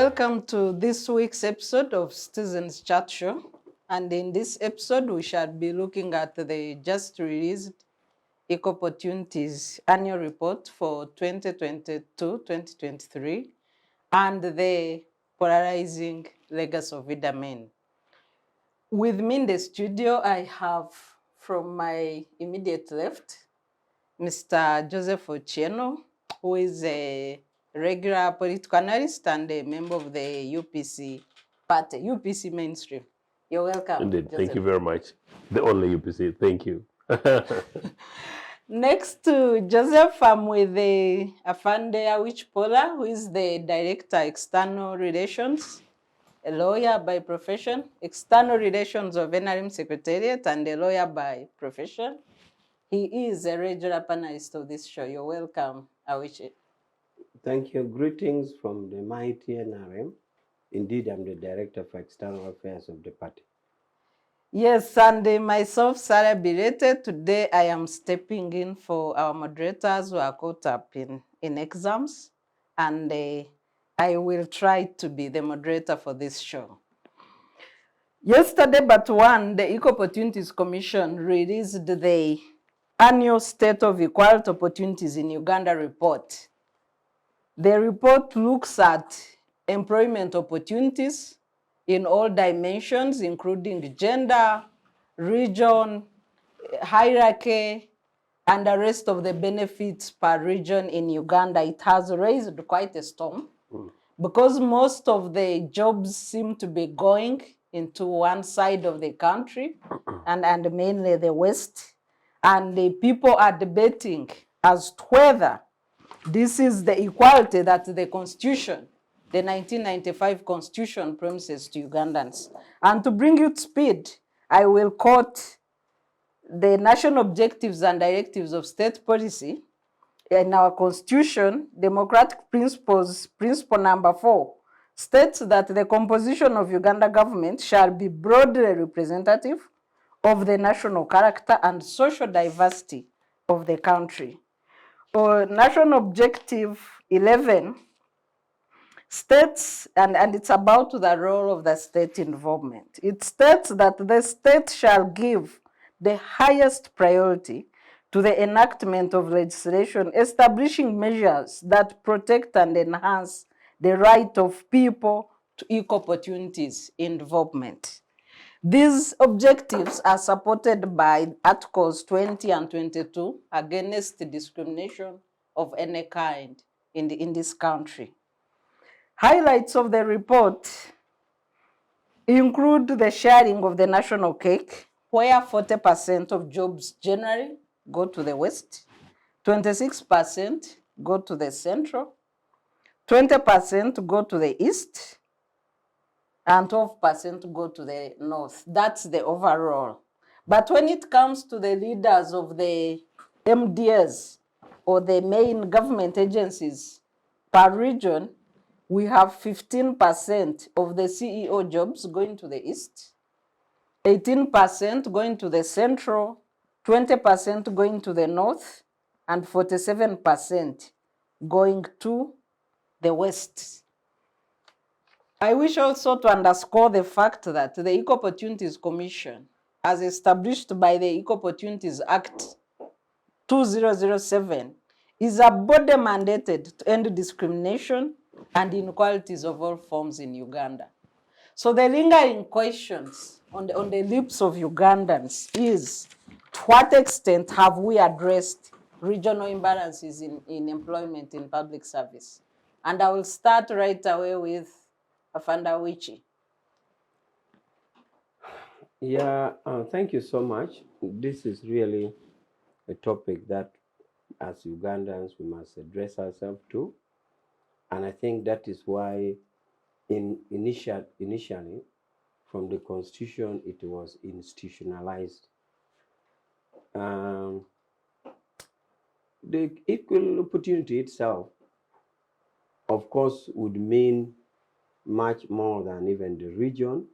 welcome to this week's episode of Citizens Chat Show. And in this episode, we shall be looking at the just released Equal Opportunities Annual Report for 2022-2023 and the Polarizing Legacy of Idi Amin. With me in the studio, I have from my immediate left, Mr. Joseph Ochieno, who is a regular political analyst and a member of the UPC party, UPC mainstream. You're welcome. Indeed. Joseph. Thank you very much. The only UPC. Thank you. Next to Joseph, I'm with the Afande Awich Pollar, who is the Director, External Relations, a lawyer by profession, External Relations of NRM Secretariat, and a lawyer by profession. He is a regular panelist of this show. You're welcome, Awich. Thank you. Greetings from the mighty NRM. Indeed, I'm the Director for External Affairs of the party. Yes, and myself, Sarah Bireete. Today I am stepping in for our moderators who are caught up in exams, and I will try to be the moderator for this show. Yesterday, but one, the Equal Opportunities Commission released the Annual State of Equality Opportunities in Uganda report. The report looks at employment opportunities in all dimensions, including gender, region, hierarchy, and the rest of the benefits per region in Uganda. It has raised quite a storm because most of the jobs seem to be going into one side of the country and mainly the West. And the people are debating as to whether this is the equality that the Constitution, the 1995 Constitution, promises to Ugandans. And to bring you to speed, I will quote the national objectives and directives of state policy in our Constitution. Democratic principles, principle number 4, states that the composition of Uganda government shall be broadly representative of the national character and social diversity of the country. For national objective 11 states, and it's about the role of the state involvement. It states that the state shall give the highest priority to the enactment of legislation establishing measures that protect and enhance the right of people to equal opportunities in development. These objectives are supported by Articles 20 and 22 against discrimination of any kind in this country. Highlights of the report include the sharing of the national cake, where 40% of jobs generally go to the West, 26% go to the Central, 20% go to the East, and 12% go to the North. That's the overall. But when it comes to the leaders of the MDS, or the main government agencies per region, we have 15% of the CEO jobs going to the East, 18% going to the Central, 20% going to the North, and 47% going to the West. I wish also to underscore the fact that the Equal Opportunities Commission, as established by the Equal Opportunities Act 2007, is a body mandated to end discrimination and inequalities of all forms in Uganda. So the lingering questions on the lips of Ugandans is, to what extent have we addressed regional imbalances in employment in public service? And I will start right away with Afande Awich. Yeah, thank you so much. This is really a topic that, as Ugandans, we must address ourselves to. And I think that is why initially, from the Constitution, it was institutionalized. The equal opportunity itself, of course, would mean much more than even the region.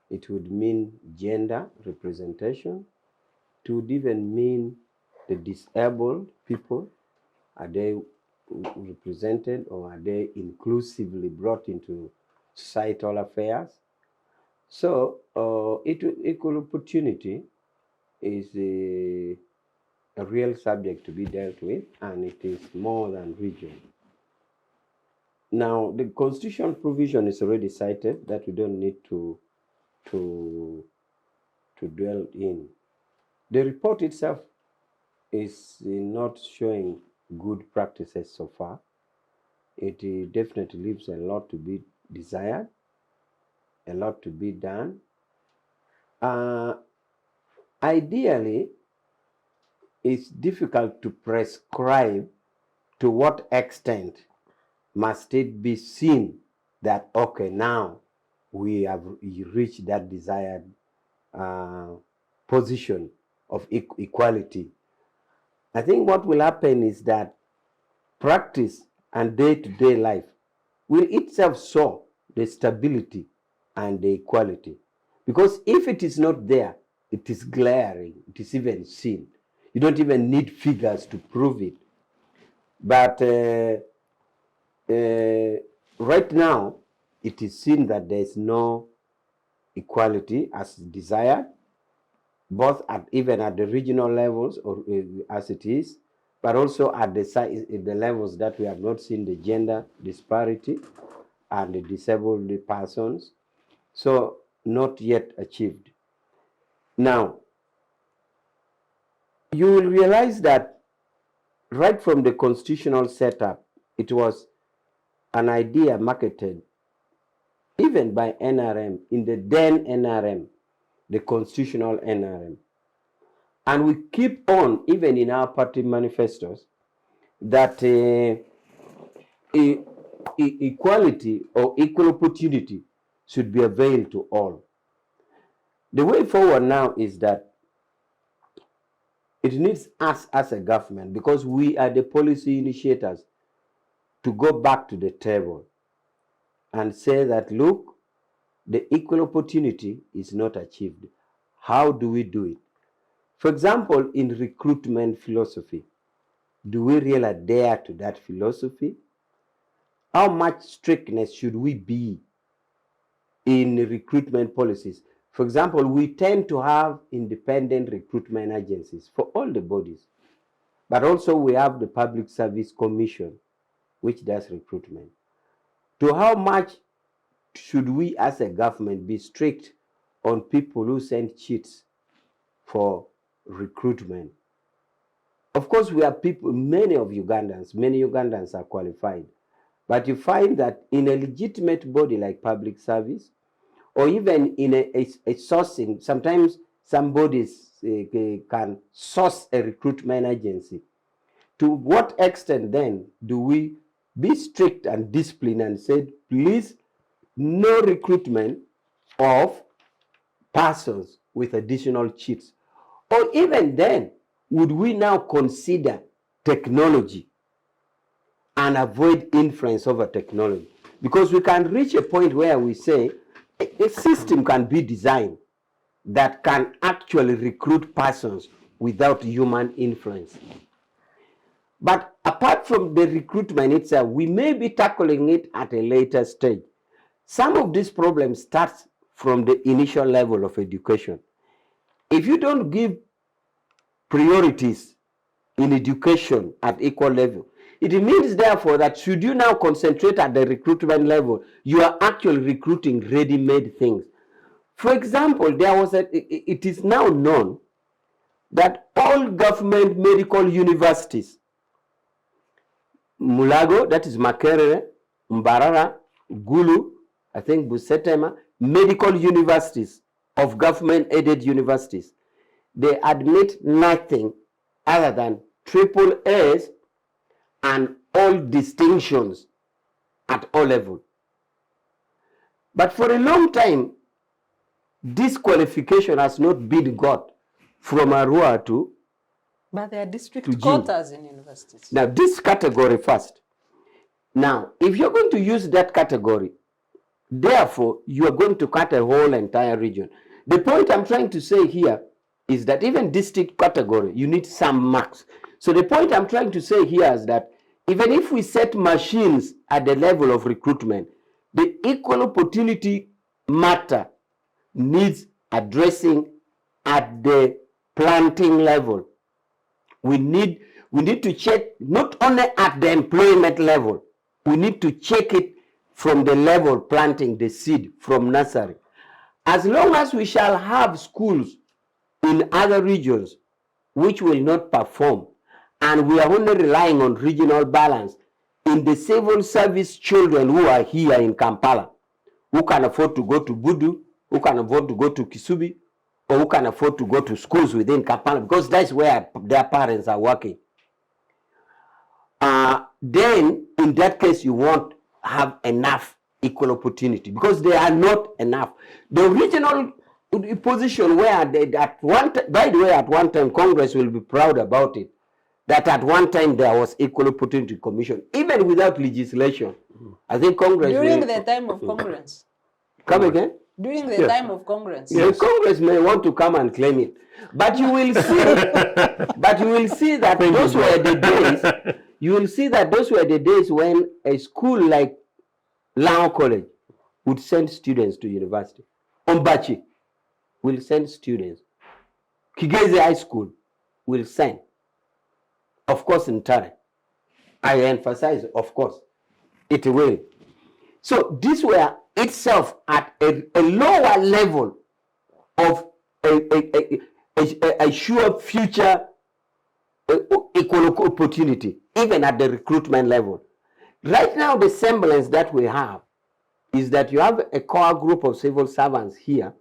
It would mean gender representation. It would even mean the disabled people. Are they represented, or are they inclusively brought into societal affairs? So equal opportunity is a real subject to be dealt with, and it is more than region. Now, the constitutional provision is already cited that we don't need to dwell in. The report itself is not showing good practices so far. It definitely leaves a lot to be desired, a lot to be done. Ideally, it's difficult to prescribe to what extent must it be seen that, okay, now we have reached that desired position of equality. I think what will happen is that practice and day-to-day life will itself show the stability and the equality. Because if it is not there, it is glaring, it is even seen. You don't even need figures to prove it. But right now, it is seen that there is no equality as desired, both even at the regional levels, or as it is, but also at the levels that we have not seen the gender disparity and the disabled persons. So not yet achieved. Now, you will realize that right from the constitutional setup, it was an idea marketed even by NRM, in the then NRM, the constitutional NRM. And we keep on, even in our party manifestos, that equality or equal opportunity should be availed to all. The way forward now is that it needs us as a government, because we are the policy initiators, to go back to the table and say that, look, the equal opportunity is not achieved. How do we do it? For example, in recruitment philosophy, do we really adhere to that philosophy? How much strictness should we be in recruitment policies? For example, we tend to have independent recruitment agencies for all the bodies, but also we have the Public Service Commission, which does recruitment. To how much should we as a government be strict on people who send cheats for recruitment? Of course, we have people, many Ugandans are qualified, but you find that in a legitimate body like public service, or even in a sourcing, sometimes some bodies can source a recruitment agency. To what extent then do we be strict and disciplined and say, please, no recruitment of persons with additional cheats? Or even then, would we now consider technology and avoid influence over technology? Because we can reach a point where we say a system can be designed that can actually recruit persons without human influence. But apart from the recruitment itself, we may be tackling it at a later stage. Some of these problems start from the initial level of education. If you don't give priorities in education at equal level, it means therefore that should you now concentrate at the recruitment level, you are actually recruiting ready-made things. For example, it is now known that all government medical universities, Mulago, that is Makerere, Mbarara, Gulu, I think Busetema, medical universities of government-aided universities, they admit nothing other than triple A's and all distinctions at all levels. But for a long time, this qualification has not been got from Arua to. But there are district quotas in universities. Now, this category first. Now, if you're going to use that category, therefore, you are going to cut a whole entire region. The point I'm trying to say here is that even district category, you need some marks. So the point I'm trying to say here is that even if we set machines at the level of recruitment, the equal opportunity matter needs addressing at the planting level. We need to check not only at the employment level, we need to check it from the level planting the seed from nursery. As long as we shall have schools in other regions which will not perform, and we are only relying on regional balance, in the civil service children who are here in Kampala, who can afford to go to Budu, who can afford to go to Kisubi, or who can afford to go to schools within Kampala, because that's where their parents are working. Then, in that case, you won't have enough equal opportunity, because they are not enough. The original position where they, by the way, at one time, Congress will be proud about it, that at one time there was Equal Opportunity Commission, even without legislation. I think Congress during the time of Congress. Come again? During the time of Congress. Yes. The Congress may want to come and claim it, but you will see. But you will see that those were the days. You will see that those were the days when a school like Lao College would send students to university. Ombachi will send students. Kigeze High School will send. Of course, in Tare. I emphasize, of course, it will. So this were itself at a lower level of a sure future equal opportunity, even at the recruitment level. Right now, the semblance that we have is that you have a core group of civil servants here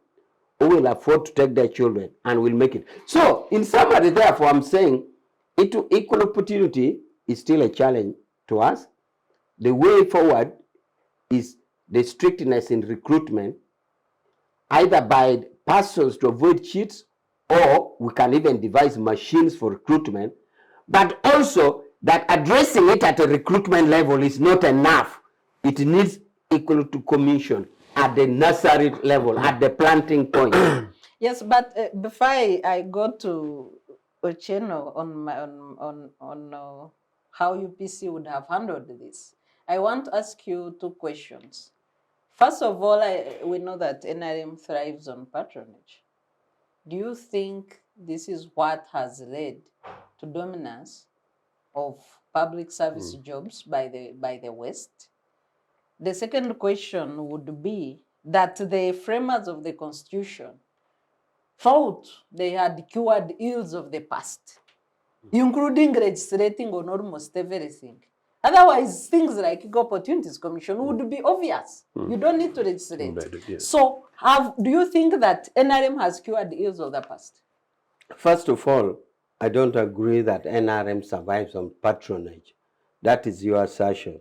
who will afford to take their children and will make it. So, in summary, therefore, I'm saying equal opportunity is still a challenge to us. The way forward is the strictness in recruitment, either by persons to avoid cheats, or we can even devise machines for recruitment, but also that addressing it at a recruitment level is not enough. It needs equal to commission at the nursery level, at the planting point. Yes, but before I go to Ochieno on how UPC would have handled this, I want to ask you two questions. First of all, we know that NRM thrives on patronage. Do you think this is what has led to dominance of public service jobs by the West? The second question would be that the framers of the Constitution thought they had cured ills of the past, including legislating on almost everything. Otherwise, things like Equal Opportunities Commission would be obvious. You don't need to legislate. Embedded, yes. So, do you think that NRM has cured the ills of the past? First of all, I don't agree that NRM survives on patronage. That is your assertion.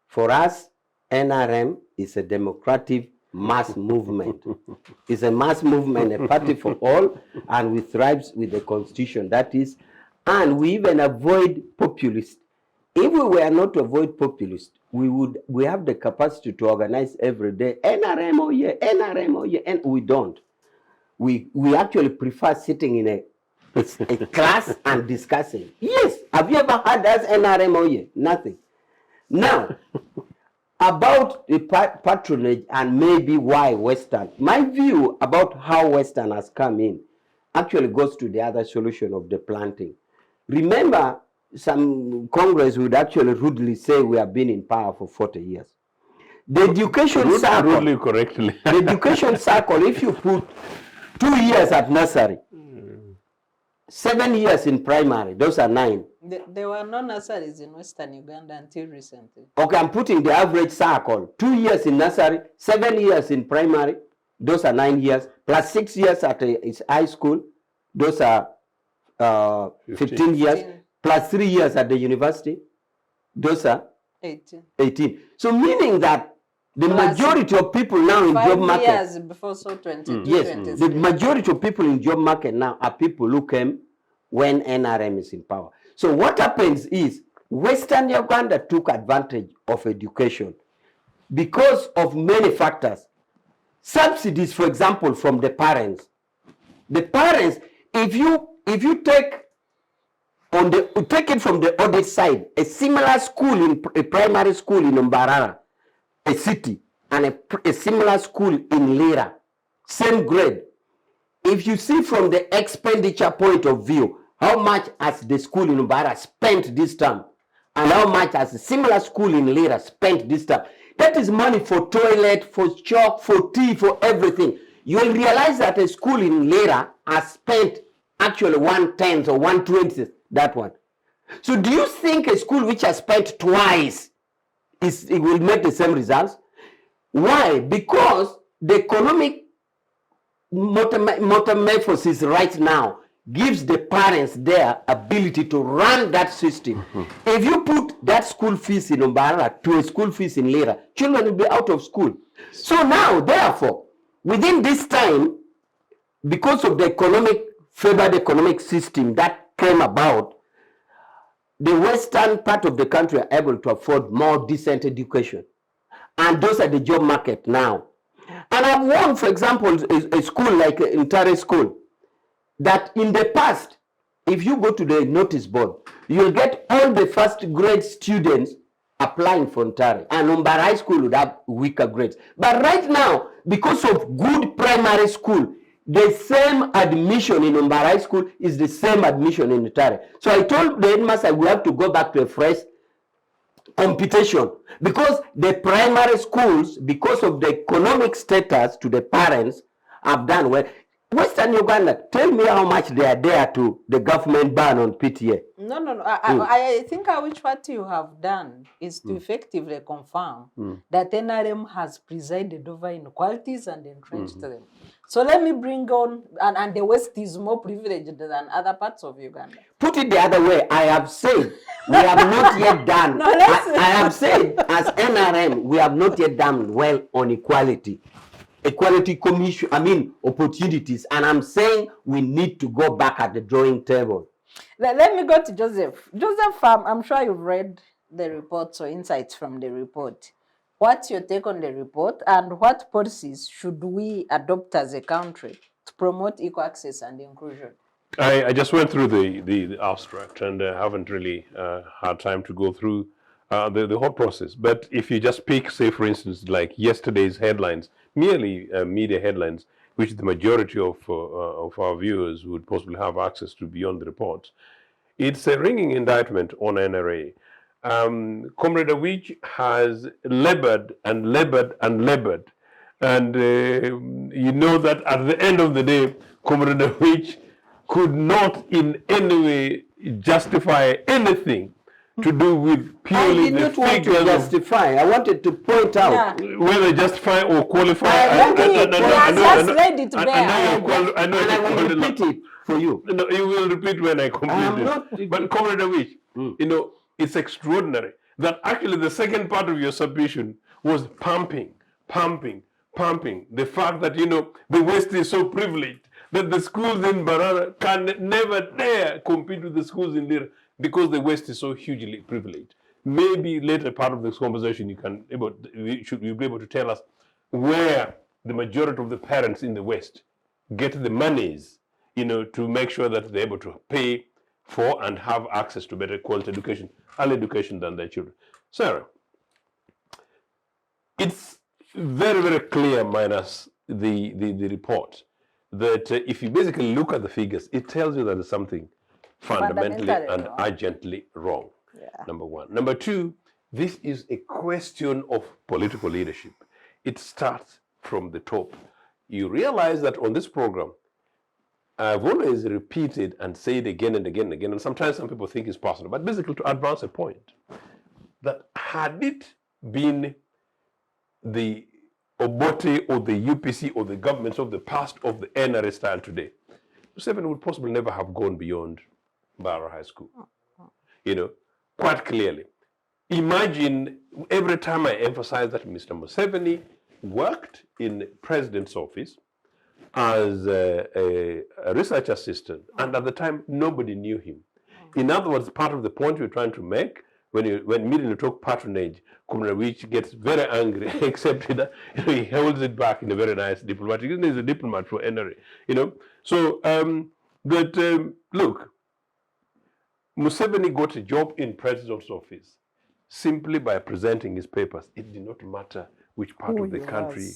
For us, NRM is a democratic mass movement. It's a mass movement, a party for all, and we thrive with the Constitution. That is, and we even avoid populists. If we were not to avoid populists, we have the capacity to organize every day. NRM, oh yeah, NRM, oh yeah, and we don't. We actually prefer sitting in a class and discussing. Yes, have you ever heard us NRM, oh yeah? Nothing. Now, about the patronage and maybe why Western, my view about how Western has come in actually goes to the other solution of the planting. Remember, some Congress would actually rudely say we have been in power for 40 years. The education circle, rudely correctly. the education circle, if you put 2 years at nursery, 7 years in primary, those are 9. There were no nurseries in Western Uganda until recently. Okay, I'm putting the average circle. 2 years in nursery, 7 years in primary, those are 9 years, plus 6 years at high school, those are 15 years, plus 3 years at the university, those are 18. So meaning that the majority of people now in job market. 5 years before, so 22, yes, 23. the majority of people in job market now are people who came when NRM is in power. So what happens is Western Uganda took advantage of education because of many factors. Subsidies, for example, from the parents. The parents, if you take take it from the audit side, a similar school, a primary school in Mbarara, a city, and a similar school in Lira, same grade. If you see from the expenditure point of view, how much has the school in Mbarara spent this term, and how much has a similar school in Lira spent this term, that is money for toilet, for chalk, for tea, for everything. You will realize that a school in Lira has spent actually 1/10 or 1/20 that one. So do you think a school which has spent twice it will make the same results? Why? Because the economic metamorphosis right now gives the parents their ability to run that system. If you put that school fees in Mbarara to a school fees in Lira, children will be out of school. So now, therefore, within this time, because of the favored economic system that came about, the western part of the country are able to afford more decent education. And those are the job market now. And I've won, for example, a school like Intare School, that in the past, if you go to the notice board, you'll get all the first grade students applying for Intare. And Mbarara High School would have weaker grades. But right now, because of good primary school, the same admission in Mbarara High School is the same admission in Intare. So I told the headmaster we have to go back to a fresh competition, because the primary schools, because of the economic status to the parents, have done well. Western Uganda, tell me how much they are there to the government ban on PTA. No. I think what you have done is to effectively confirm that NRM has presided over inequalities and entrenched them. So let me bring on, and the West is more privileged than other parts of Uganda. Put it the other way, I have said we have not yet done. No, I have said as NRM, we have not yet done well on equality. Equality commission, opportunities, and I'm saying we need to go back at the drawing table. Let me go to Joseph. Joseph, I'm sure you've read the reports or insights from the report. What's your take on the report, and what policies should we adopt as a country to promote equal access and inclusion? I just went through the abstract and haven't really had time to go through the whole process. But if you just pick, say, for instance, like yesterday's headlines, merely media headlines, which the majority of our viewers would possibly have access to beyond the reports, it's a ringing indictment on NRA. Comrade Awich has labored and labored and labored. And you know that at the end of the day, Comrade Awich could not in any way justify anything to do with purely the figures. I did not want to justify. I wanted to point out whether justify or qualify. I know I will repeat it for you. No, you will repeat when I complete it. But Comrade Awich, you know, it's extraordinary that actually the second part of your submission was pumping. The fact that, you know, the West is so privileged that the schools in Mbarara can never dare compete with the schools in Lira because the West is so hugely privileged. Maybe later part of this conversation you should be able to tell us where the majority of the parents in the West get the monies, you know, to make sure that they're able to pay for and have access to better quality education, early education than their children. Sarah, it's very, very clear, minus the report, that if you basically look at the figures, it tells you that there's something fundamentally and urgently wrong. Yeah. Number one. Number two, this is a question of political leadership. It starts from the top. You realize that on this program, I've always repeated and said again and again and again, and sometimes some people think it's personal, but basically to advance a point, that had it been the Obote or the UPC or the governments of the past of the NRA style today, Museveni would possibly never have gone beyond Mbarara High School. You know, quite clearly. Imagine every time I emphasize that Mr. Museveni worked in the president's office as a research assistant, and at the time nobody knew him. In other words, part of the point you're trying to make, when immediately you talk patronage, Comrade Awich gets very angry, except that he holds it back in a very nice diplomatic. He's a diplomat for NRA, you know. So, look, Museveni got a job in president's office simply by presenting his papers. It did not matter which part of the country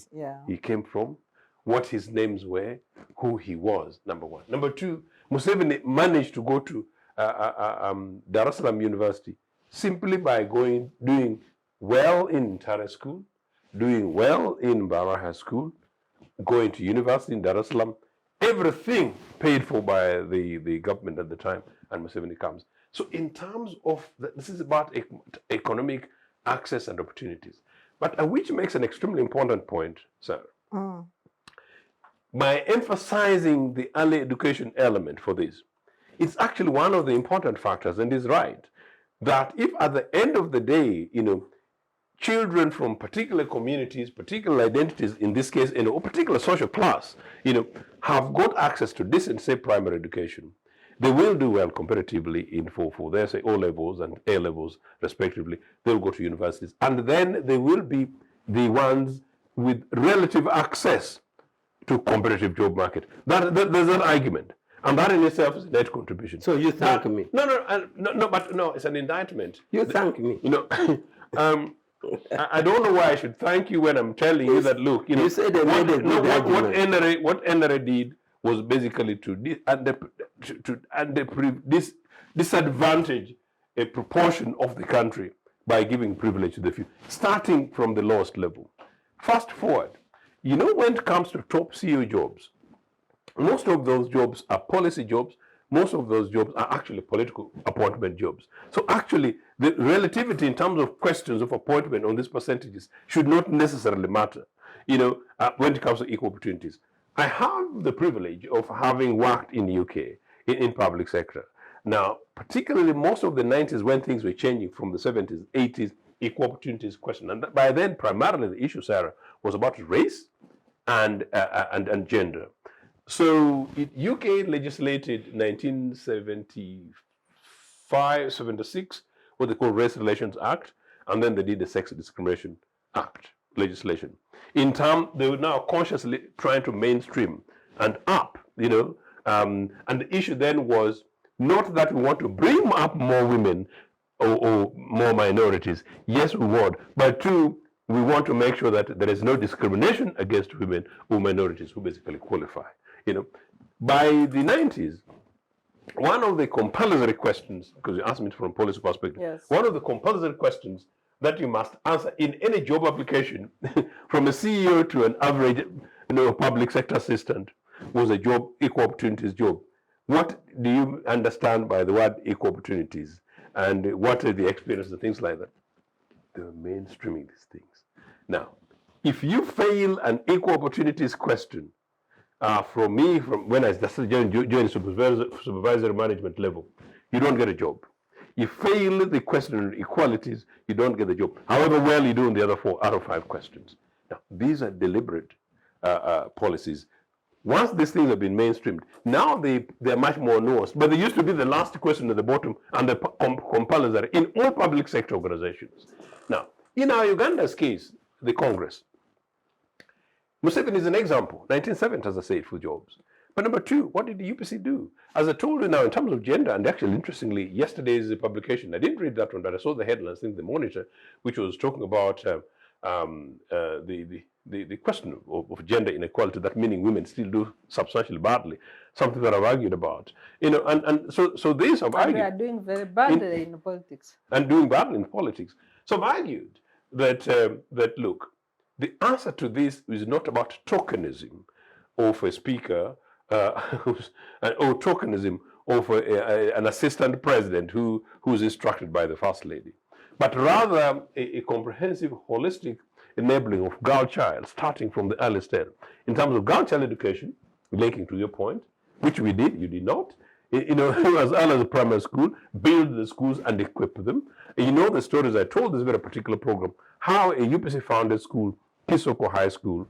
he came from, what his names were, who he was, number one. Number two, Museveni managed to go to Dar es Salaam University simply by doing well in Tare School, doing well in Baraha School, going to university in Dar es Salaam, everything paid for by the government at the time, and Museveni comes. So in terms of, this is about economic access and opportunities. But Awich makes an extremely important point, sir. By emphasizing the early education element for this, it's actually one of the important factors, and is right, that if at the end of the day, children from particular communities, particular identities, in this case, a particular social class, have got access to decent, say, primary education, they will do well comparatively for their, say, O levels and A levels, respectively. They'll go to universities, and then they will be the ones with relative access to competitive job market. There's an argument. And that in itself is a net contribution. So you thank me. No, it's an indictment. You thank me. I don't know why I should thank you when I'm telling you that, look, you said they made a good argument. What NRA did was basically to disadvantage a proportion of the country by giving privilege to the few, starting from the lowest level. Fast forward, when it comes to top CEO jobs, most of those jobs are policy jobs. Most of those jobs are actually political appointment jobs. So actually, the relativity in terms of questions of appointment on these percentages should not necessarily matter, when it comes to equal opportunities. I have the privilege of having worked in the UK in public sector. Now, particularly most of the 90s, when things were changing from the 70s, 80s, equal opportunities question. And by then, primarily the issue, Sarah, was about race and gender. So UK legislated 1975-76, what they call Race Relations Act, and then they did the Sex Discrimination Act legislation. In term, they were now consciously trying to mainstream and up, and the issue then was not that we want to bring up more women or more minorities. Yes, we would, but two, we want to make sure that there is no discrimination against women or minorities who basically qualify. By the 90s, one of the compulsory questions, because you asked me from a policy perspective, one of the compulsory questions that you must answer in any job application, from a CEO to an average, public sector assistant, was a job, equal opportunities job. What do you understand by the word equal opportunities? And what are the experiences and things like that? They were mainstreaming these things. Now, if you fail an equal opportunities question, from when I started joining supervisory management level, you don't get a job. You fail the question on equalities, you don't get the job. However well you do in the other 4 out of 5 questions. Now, these are deliberate policies. Once these things have been mainstreamed, now they're much more nuanced. But they used to be the last question at the bottom and the compulsory in all public sector organizations. Now, in our Uganda's case, the Congress, Museveni is an example, 1970, as I said, for jobs. But number two, what did the UPC do? As I told you now, in terms of gender, and actually, interestingly, yesterday's publication, I didn't read that one, but I saw the headlines in the Monitor, which was talking about the question of gender inequality, that meaning women still do substantially badly, something that I've argued about. So these have argued. We are doing very badly in politics. And doing badly in politics. So I've argued that look, the answer to this is not about tokenism of a speaker or tokenism of an assistant president who's instructed by the First Lady, but rather a comprehensive, holistic enabling of girl child, starting from the early stage. In terms of girl child education, linking to your point, which we did, you did not, as early as the primary school, build the schools and equip them. The stories I told this very particular program, how a UPC founded school, Kisoko High School,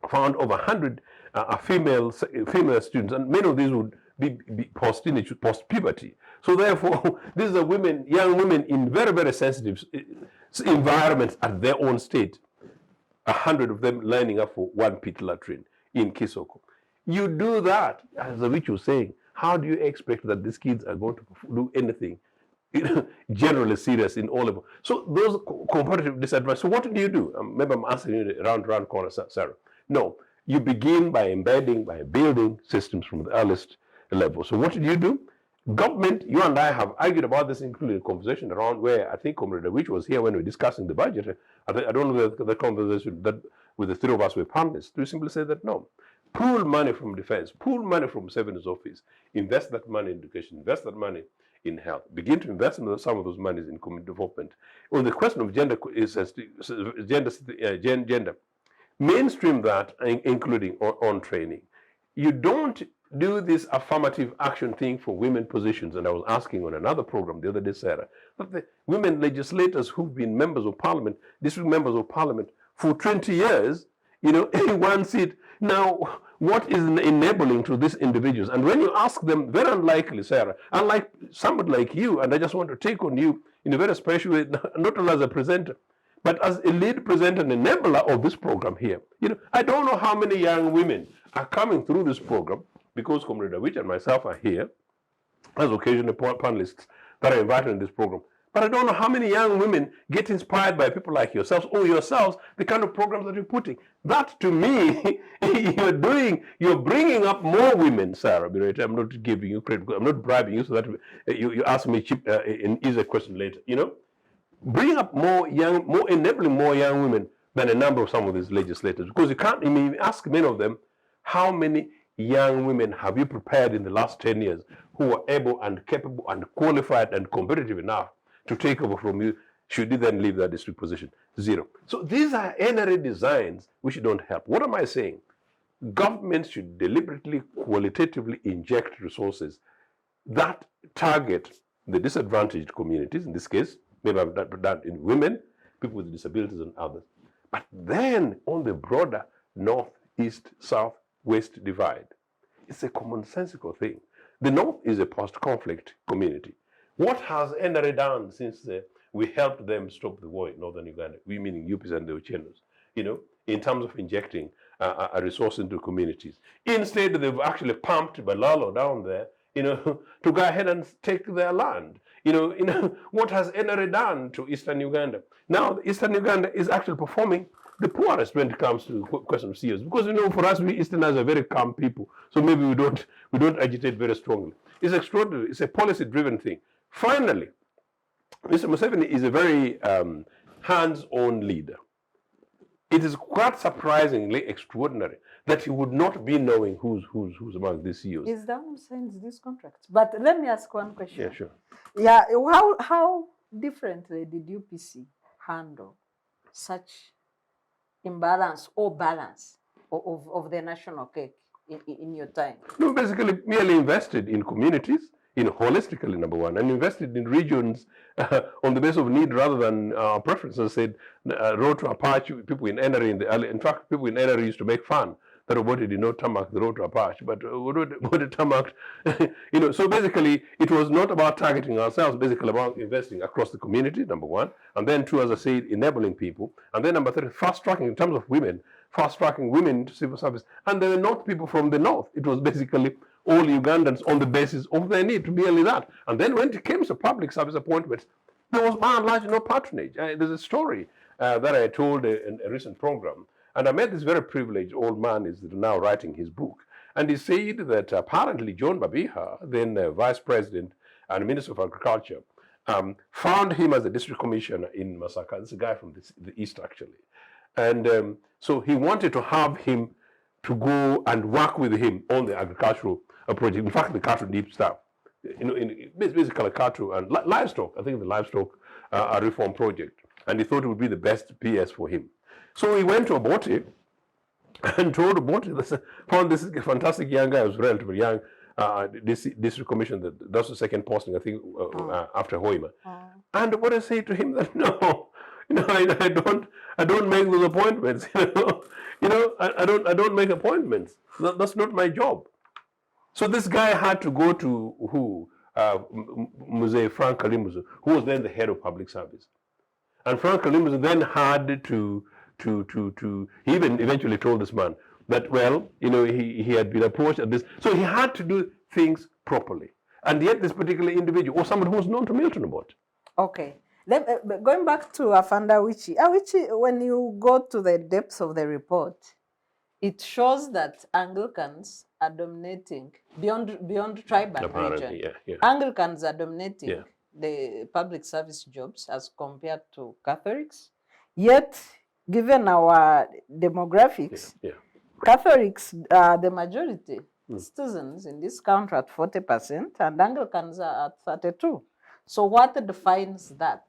found over 100 female students, and many of these would be post-teenage, post-puberty. So therefore, these are young women in very, very sensitive environments at their own state. 100 of them lining up for one pit latrine in Kisoko. You do that, as Awich was saying, how do you expect that these kids are going to do anything generally serious in all level? So those comparative disadvantages. So what do you do? Maybe I'm asking you the round corner, Sarah. No, you begin by building systems from the earliest level. So what do? Government, you and I have argued about this, including a conversation around where I think Comrade Awich was here when we were discussing the budget. I don't know the conversation that with the three of us were panelists. We simply say that no, pool money from defense, pool money from savings office, invest that money in education, invest that money in health, begin to invest in some of those monies in community development. On the question of gender, gender, mainstream that, including on training. You don't do this affirmative action thing for women positions. And I was asking on another program the other day, Sarah, that the women legislators who've been members of parliament, district members of parliament for 20 years, one seat. Now, what is enabling to these individuals? And when you ask them, very unlikely, Sarah, unlike somebody like you, and I just want to take on you in a very special way, not only as a presenter, but as a lead presenter and enabler of this program here. I don't know how many young women are coming through this program, because Comrade Awich and myself are here as occasional panelists that are invited in this program. But I don't know how many young women get inspired by people like yourselves or yourselves, the kind of programs that you're putting. That, to me, you're bringing up more women, Sarah Bireete. I'm not giving you credit. I'm not bribing you so that you ask me an easier question later. Bring up enabling more young women than a number of some of these legislators. Because you can't, ask many of them, how many young women have you prepared in the last 10 years who are able and capable and qualified and competitive enough to take over from you should you then leave that district position? Zero. So these are NRA designs which don't help. What am I saying? Government should deliberately, qualitatively inject resources that target the disadvantaged communities, in this case, maybe I've done in women, people with disabilities and others. But then on the broader north, east, south, west divide, it's a commonsensical thing. The north is a post-conflict community. What has NRA done since we helped them stop the war in northern Uganda? We meaning UPC and the Ochienos, in terms of injecting a resource into communities. Instead, they've actually pumped Balalo down there, to go ahead and take their land. What has NRA done to Eastern Uganda? Now, Eastern Uganda is actually performing the poorest when it comes to the question of CEOs. Because, for us, we Easterners are very calm people. So maybe we don't agitate very strongly. It's extraordinary. It's a policy-driven thing. Finally, Mr. Museveni is a very hands-on leader. It is quite surprisingly extraordinary that he would not be knowing who's among these CEOs. Is that who signs these contracts? But let me ask one question. Yeah, sure. Yeah, how differently did UPC handle such imbalance or balance of the national cake in your time? No, basically merely invested in communities, holistically, number one, and invested in regions on the basis of need rather than preference. As I said, road to Apache, people in NRA in the early, in fact, people in NRA used to make fun that Obote did not tarmac the road to Apache, but Obote tarmacked, so basically it was not about targeting ourselves, basically about investing across the community, number one, and then two, as I said, enabling people, and then number three, fast-tracking in terms of women, fast-tracking women into civil service, and they were not people from the north. It was basically all Ugandans on the basis of their need to be only that. And then when it came to public service appointments, there was by and large no patronage. There's a story that I told in a recent program, and I met this very privileged old man, is now writing his book, and he said that apparently John Babiha, then Vice President and Minister of Agriculture, found him as a district commissioner in Masaka. This is a guy from the east, actually. And so he wanted to have him to go and work with him on the agricultural project. In fact, the cattle deep stuff, basically cattle and livestock. I think the livestock reform project, and he thought it would be the best PS for him. So he went to Obote and told Obote, found this fantastic young guy, who was relatively young, district commissioner. That's the second posting, I think, after Hoima. And Obote said to him that no, I don't make those appointments. I don't make appointments. That's not my job. So this guy had to go to Mzee Frank Kalimuzu, who was then the head of public service. And Frank Kalimuzu then had he even eventually told this man that, well, he had been approached at this. So he had to do things properly. And yet this particular individual, or somebody who's known to Milton about. Okay. Going back to Afanda Awich, when you go to the depths of the report, it shows that Anglicans are dominating beyond tribe and Apparently, region. yeah. Anglicans are dominating the public service jobs as compared to Catholics. Yet, given our demographics, Catholics are the majority citizens in this country at 40%, and Anglicans are at 32%. So what defines that?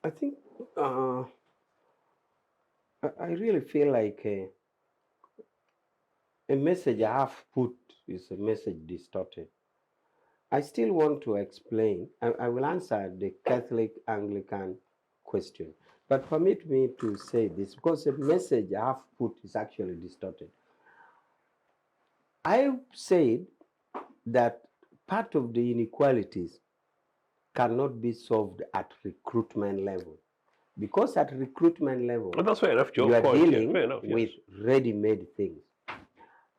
I think I really feel like a message I have put is a message distorted. I still want to explain. I will answer the Catholic Anglican question, but permit me to say this because the message I have put is actually distorted. I said that part of the inequalities cannot be solved at recruitment level. Because at recruitment level, that's fair enough, Joe. You are dealing yes. with ready-made things.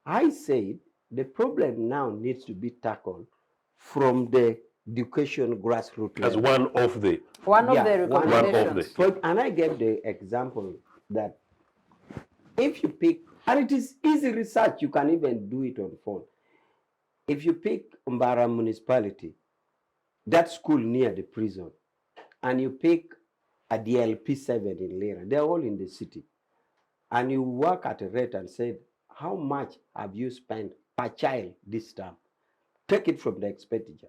I said the problem now needs to be tackled from the education grassroots as level. one of the recommendations. And I gave the example that if you pick, and it is easy research, you can even do it on phone. If you pick Mbara municipality, that school near the prison, and you pick a DLP 7 in Lira, they're all in the city, and you work at a rate and said, how much have you spent per child this term? Take it from the expenditure.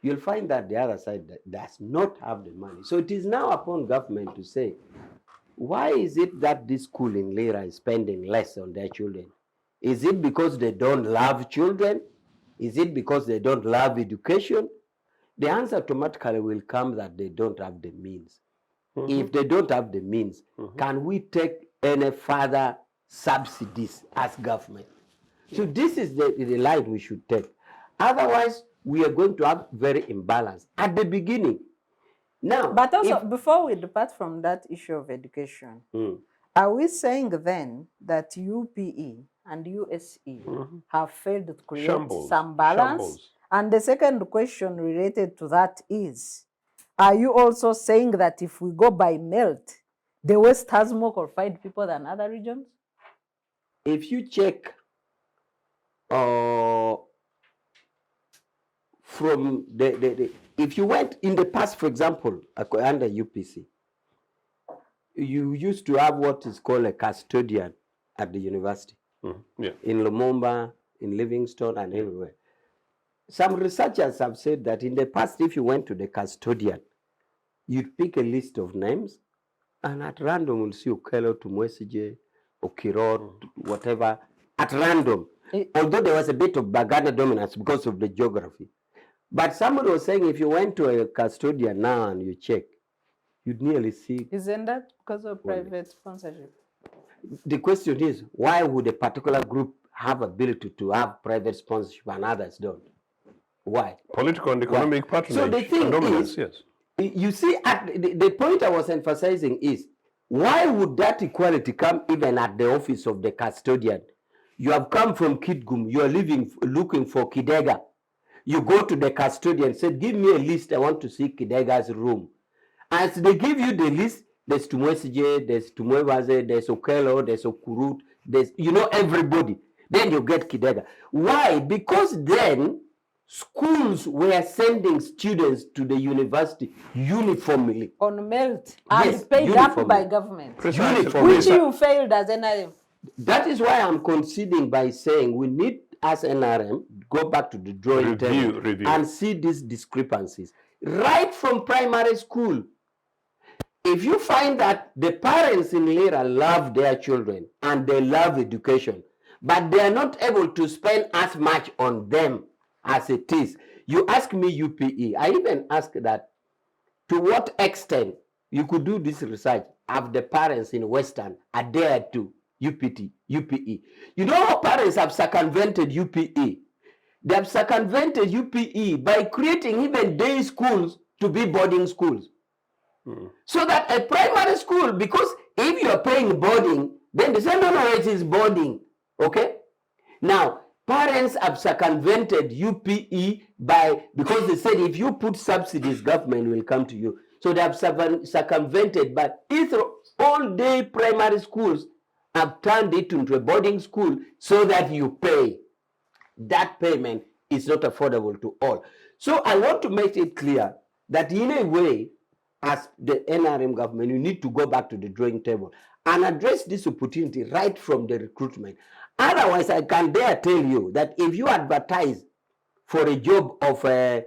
You'll find that the other side does not have the money. So it is now upon government to say, why is it that this school in Lira is spending less on their children? Is it because they don't love children? Is it because they don't love education? The answer automatically will come that they don't have the means. If they don't have the means, can we take any further subsidies as government? So this is the line we should take. Otherwise, we are going to have very imbalance at the beginning. Now, but also, before we depart from that issue of education, are we saying then that UPE and USE have failed to create some balance? And the second question related to that is, are you also saying that if we go by melt, the West has more qualified people than other regions? If you check from if you went in the past, for example, under UPC, you used to have what is called a custodian at the university, in Lumumba, in Livingstone, and everywhere. Some researchers have said that in the past, if you went to the custodian, you'd pick a list of names, and at random you'll see Okello, Tumwesije, Okiro, whatever, at random. Although there was a bit of Baganda dominance because of the geography. But somebody was saying if you went to a custodian now and you check, you'd nearly see. Isn't that because of private sponsorship? The question is, why would a particular group have ability to have private sponsorship and others don't? Why? Political and economic patronage. So the thing and dominance, is, you see, the point I was emphasizing is, why would that equality come even at the office of the custodian? You have come from Kitgum, you are looking for Kidega. You go to the custodian and say, give me a list, I want to see Kidega's room. As they give you the list, there's Tumwesije, there's Tumwevaze, there's Okello, there's Okurut, there's, everybody. Then you get Kidega. Why? Because then schools were sending students to the university uniformly. On melt and paid up by government. Uniformly. Which you failed as NRM. That is why I'm conceding by saying we need, as NRM, go back to the drawing table and see these discrepancies. Right from primary school. If you find that the parents in Lira love their children and they love education, but they are not able to spend as much on them as it is. You ask me UPE. I even ask that to what extent you could do this research of the parents in Western adhered to UPE. You know how parents have circumvented UPE? They have circumvented UPE by creating even day schools to be boarding schools. So that a primary school, because if you are paying boarding, then they say, no, it is boarding. Okay? Now, Parents have circumvented UPE because they said if you put subsidies, government will come to you. So they have circumvented, but all day primary schools have turned it into a boarding school so that you pay. That payment is not affordable to all. So I want to make it clear that in a way, as the NRM government, you need to go back to the drawing table and address this opportunity right from the recruitment. Otherwise, I can dare tell you that if you advertise for a job of a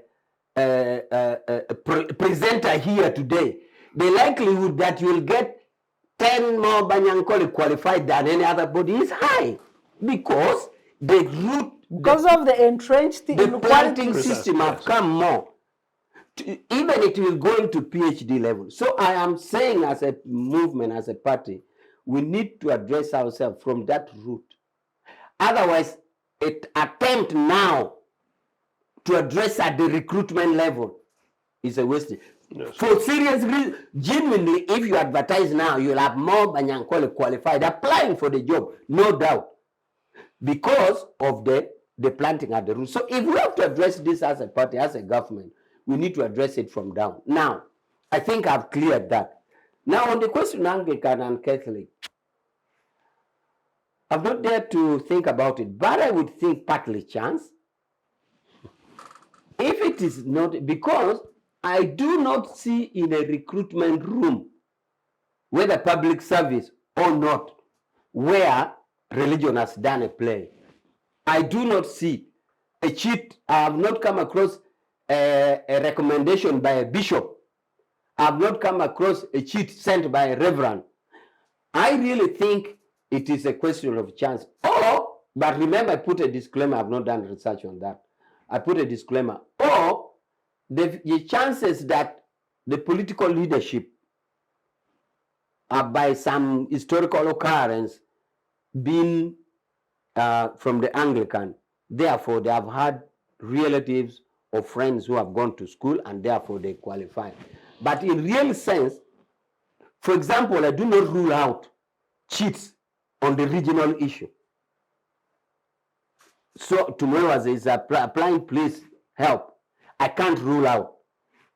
presenter here today, the likelihood that you'll get 10 more Banyankole qualified than any other body is high, because the root, because of the entrenched the planting system have come more. Even it will go into PhD level. So I am saying, as a movement, as a party, we need to address ourselves from that root. Otherwise, an attempt now to address at the recruitment level is a waste. Yes. For serious reasons, genuinely, if you advertise now, you'll have more Banyankole qualified applying for the job, no doubt, because of the planting at the root. So if we have to address this as a party, as a government, we need to address it from down. Now, I think I've cleared that. Now, on the question Anglican and Catholic, I've not dared to think about it, but I would think partly chance. If it is not, because I do not see in a recruitment room, whether public service or not, where religion has done a play. I do not see a cheat. I have not come across a recommendation by a bishop. I have not come across a cheat sent by a reverend. I really think it is a question of chance. But remember, I put a disclaimer. I have not done research on that. I put a disclaimer. Or the chances that the political leadership are, by some historical occurrence, been from the Anglican, therefore they have had relatives or friends who have gone to school, and therefore they qualify. But in real sense, for example, I do not rule out cheats on the regional issue. So tomorrow, as is applying police help, I can't rule out.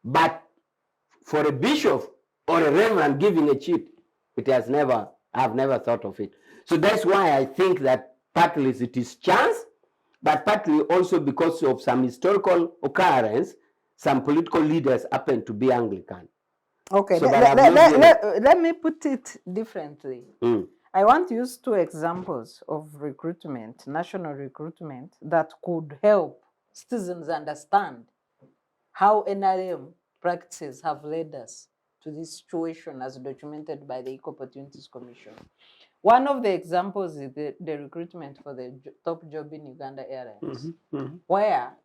But for a bishop or a reverend giving a cheat, I've never thought of it. So that's why I think that partly it is chance, but partly also because of some historical occurrence, some political leaders happen to be Anglican. Okay, so let me put it differently. I want to use 2 examples of recruitment, national recruitment, that could help citizens understand how NRM practices have led us to this situation as documented by the Equal Opportunities Commission. One of the examples is the recruitment for the top job in Uganda Airlines, where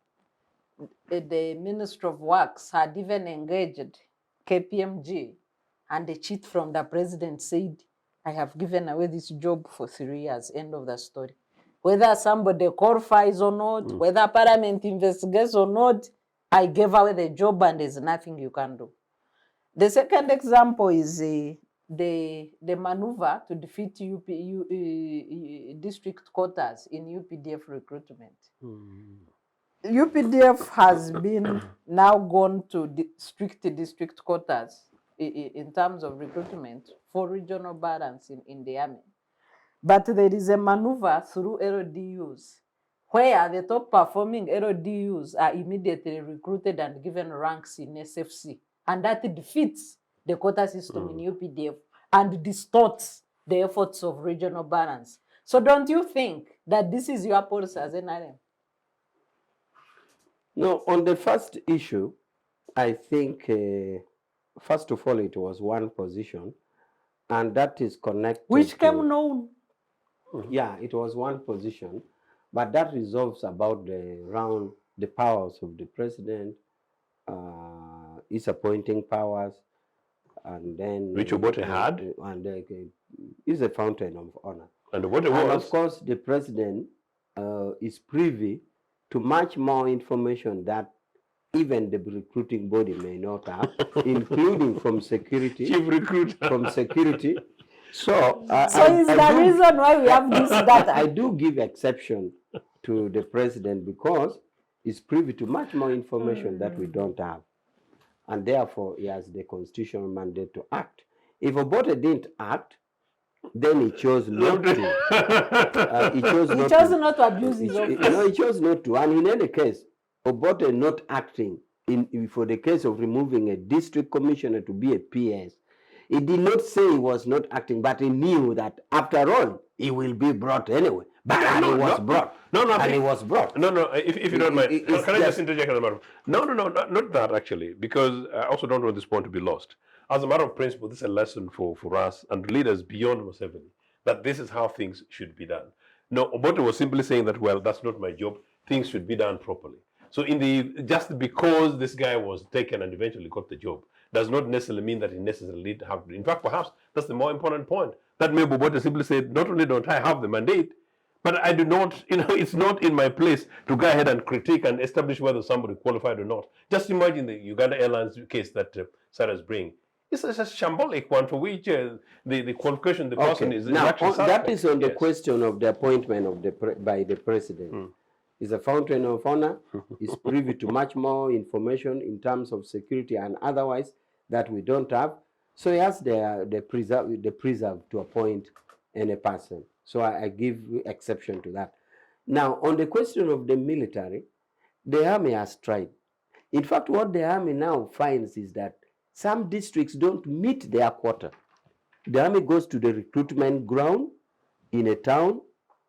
the Ministry of Works had even engaged KPMG, and the cheat from the president said, I have given away this job for 3 years, end of the story. Whether somebody qualifies or not, whether Parliament investigates or not, I gave away the job and there's nothing you can do. The second example is the maneuver to defeat district quotas in UPDF recruitment. UPDF has been now gone to strict district quotas in terms of recruitment for regional balance in the army. But there is a maneuver through LDUs where the top performing LDUs are immediately recruited and given ranks in SFC. And that defeats the quota system in UPDF and distorts the efforts of regional balance. So don't you think that this is your policy as NRM? No, on the first issue, I think, first of all, it was one position, and that is connected. Which came known. Yeah, it was one position, but that resolves about the powers of the president, his appointing powers, and then... Which Obote had? And is a fountain of honor. And what it was? And of course, the president is privy to much more information that even the recruiting body may not have, including from security. Chief recruiter. From security. So is the reason why we have this data. I do give exception to the president because he's privy to much more information that we don't have. And therefore, he has the constitutional mandate to act. If Obote didn't act, then he chose not to. He chose not to abuse his office. No, he chose not to. And in any case, Obote not acting for the case of removing a district commissioner to be a PS, he did not say he was not acting, but he knew that after all, he will be brought anyway. But he was brought. He was brought. If you don't mind, can I just interject on the matter? No, not that actually, because I also don't want this point to be lost. As a matter of principle, this is a lesson for us and leaders beyond Museveni, that this is how things should be done. No, Obote was simply saying that, well, that's not my job, things should be done properly. So just because this guy was taken and eventually got the job, does not necessarily mean that he necessarily have to. In fact, perhaps that's the more important point. That maybe Obote simply said, not only don't I have the mandate, but I do not, it's not in my place to go ahead and critique and establish whether somebody qualified or not. Just imagine the Uganda Airlines case that Sarah's bringing. It's a shambolic one for which the qualification the person is actually suspect. That is on the question of the appointment by the president. Is a fountain of honor, is privy to much more information in terms of security and otherwise that we don't have. So he has the preserve to appoint any person. So I give exception to that. Now, on the question of the military, the army has tried. In fact, what the army now finds is that some districts don't meet their quota. The army goes to the recruitment ground in a town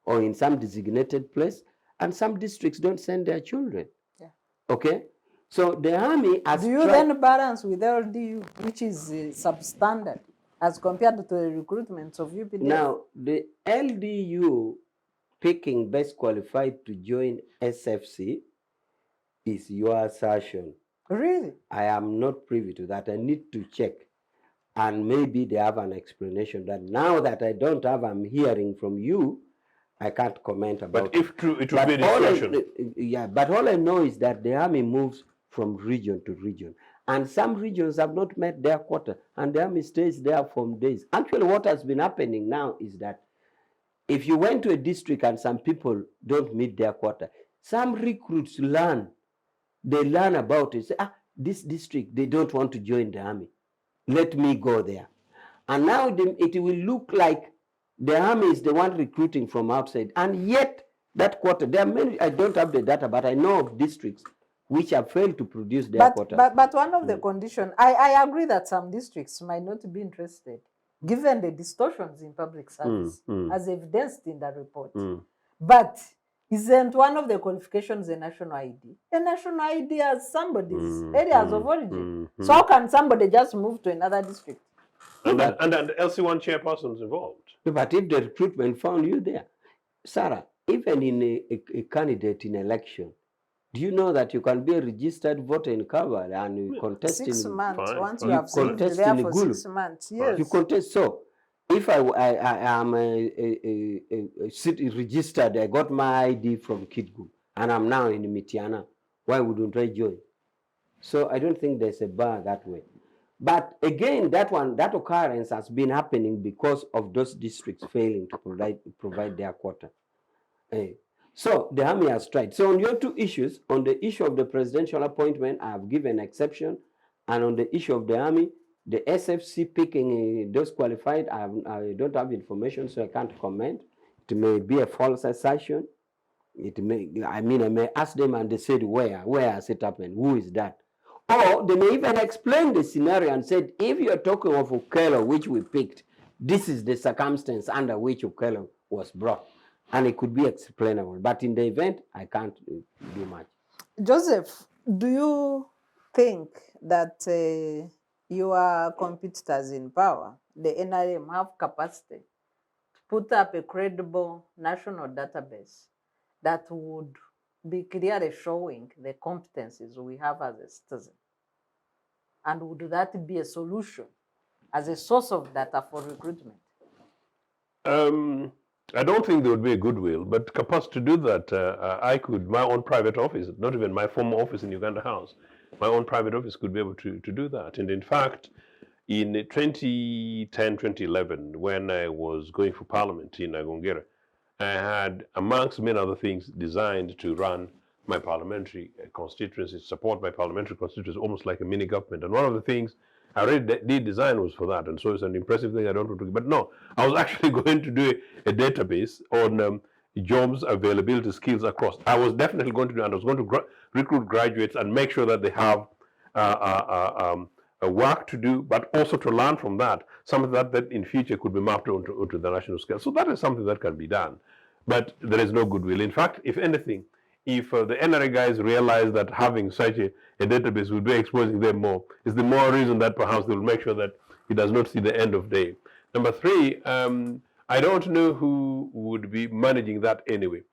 or in some designated place, and some districts don't send their children. Yeah. Okay? So the army has Do you then balance with LDU, which is substandard, as compared to the recruitments of UPD? Now, the LDU picking best qualified to join SFC is your assertion. Really? I am not privy to that. I need to check. And maybe they have an explanation that now that I don't have, I'm hearing from you, I can't comment about it. But if true, it will be a discussion. Yeah, but all I know is that the army moves from region to region. And some regions have not met their quota, and the army stays there for days. Actually, what has been happening now is that if you went to a district and some people don't meet their quota, some recruits learn. They learn about it. Say, this district, they don't want to join the army. Let me go there. And now it will look like the army is the one recruiting from outside. And yet, that quota, there are many, I don't have the data, but I know of districts which have failed to produce their quota. But one of the conditions, I agree that some districts might not be interested, given the distortions in public service, as evidenced in the report. But isn't one of the qualifications a national ID? A national ID has somebody's areas of origin. So how can somebody just move to another district? And LC1 chairpersons involved. But if the recruitment found you there, Sarah, even in a candidate in election, do you know that you can be a registered voter in Kaval and you contest 6 months? Fine. Once you have served there for 6 months, yes. You contest. So, if I am a city registered, I got my ID from Kidgum, and I'm now in Mitiana, why wouldn't I join? So I don't think there's a bar that way. But again, that occurrence has been happening because of those districts failing to provide their quota. So the army has tried. So on your two issues, on the issue of the presidential appointment, I have given exception, and on the issue of the army, the SFC picking those qualified, I don't have information, so I can't comment. It may be a false assertion. I may ask them and they said, where has it happened? Who is that? Or they may even explain the scenario and said, if you're talking of Okello, which we picked, this is the circumstance under which Okello was brought. And it could be explainable. But in the event, I can't do much. Joseph, do you think that your competitors in power, the NRM, have capacity to put up a credible national database that would be clearly showing the competencies we have as a citizen? And would that be a solution as a source of data for recruitment? I don't think there would be a goodwill, but capacity to do that, I could, my own private office, not even my former office in Uganda House, my own private office could be able to do that. And in fact, in 2010, 2011, when I was going for parliament in Agongera, I had, amongst many other things, designed to run my parliamentary constituency, support my parliamentary constituency, almost like a mini government. And one of the things I already did design was for that. And so it's an impressive thing I don't want to, but no, I was actually going to do a database on jobs availability skills across. I was definitely going to do, and I was going to recruit graduates and make sure that they have work to do, but also to learn from that, something that in future could be mapped onto the national scale. So that is something that can be done, but there is no goodwill. In fact, if anything, if the NRA guys realize that having such a database will be exposing them more, is the more reason that perhaps they will make sure that it does not see the end of day. Number three, I don't know who would be managing that anyway.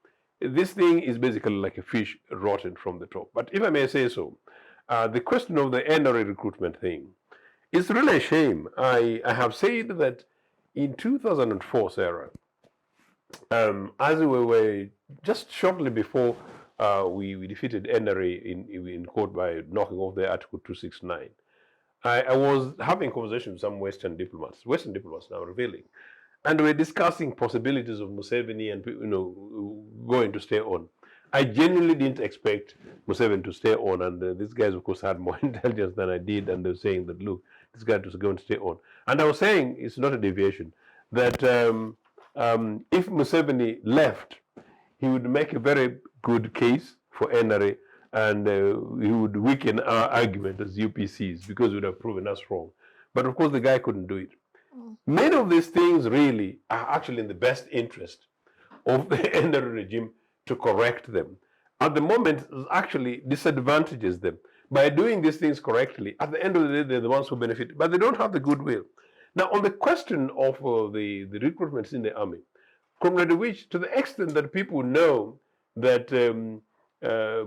This thing is basically like a fish rotten from the top. But if I may say so, the question of the NRA recruitment thing, it's really a shame. I have said that in 2004, Sarah, as we were just shortly before we defeated NRA in court by knocking off the Article 269, I was having a conversation with some Western diplomats now revealing, and we were discussing possibilities of Museveni and going to stay on. I genuinely didn't expect Museveni to stay on, and these guys, of course, had more intelligence than I did, and they were saying that, look, this guy is going to stay on. And I was saying, it's not a deviation, that if Museveni left, he would make a very good case for NRA, and he would weaken our argument as UPCs because he would have proven us wrong. But of course, the guy couldn't do it. Many of these things really are actually in the best interest of the NRA regime to correct them. At the moment, it actually disadvantages them. By doing these things correctly, at the end of the day, they're the ones who benefit, but they don't have the goodwill. Now, on the question of the recruitments in the army, Comrade Awich, to the extent that people know that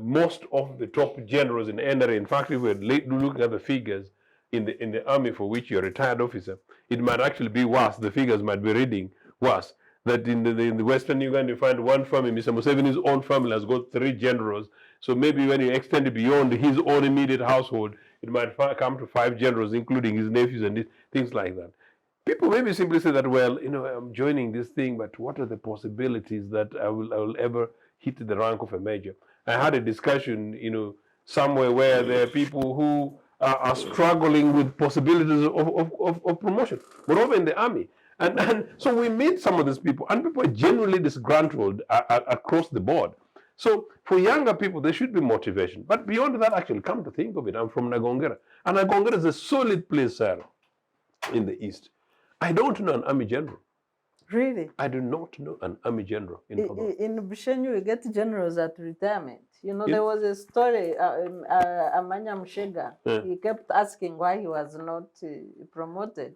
most of the top generals in NRA, in fact, if we're looking at the figures in the army for which you're a retired officer, it might actually be worse. The figures might be reading worse. That in the Western Uganda, you find one family, Mr. Museveni's own family has got 3 generals. So maybe when you extend it beyond his own immediate household, it might come to 5 generals, including his nephews and things like that. People maybe simply say that, well, I'm joining this thing, but what are the possibilities that I will ever hit the rank of a major? I had a discussion, somewhere where there are people who are struggling with possibilities of promotion, moreover in the army. And so we meet some of these people, and people are genuinely disgruntled across the board. So for younger people, there should be motivation. But beyond that, actually, come to think of it, I'm from Nagongera. And Nagongera is a solid place, sir, in the east. I don't know an army general. Really? I do not know an army general in Podor. In Bushenyu, you get generals at retirement. There was a story, Amanya Mshega, he kept asking why he was not promoted.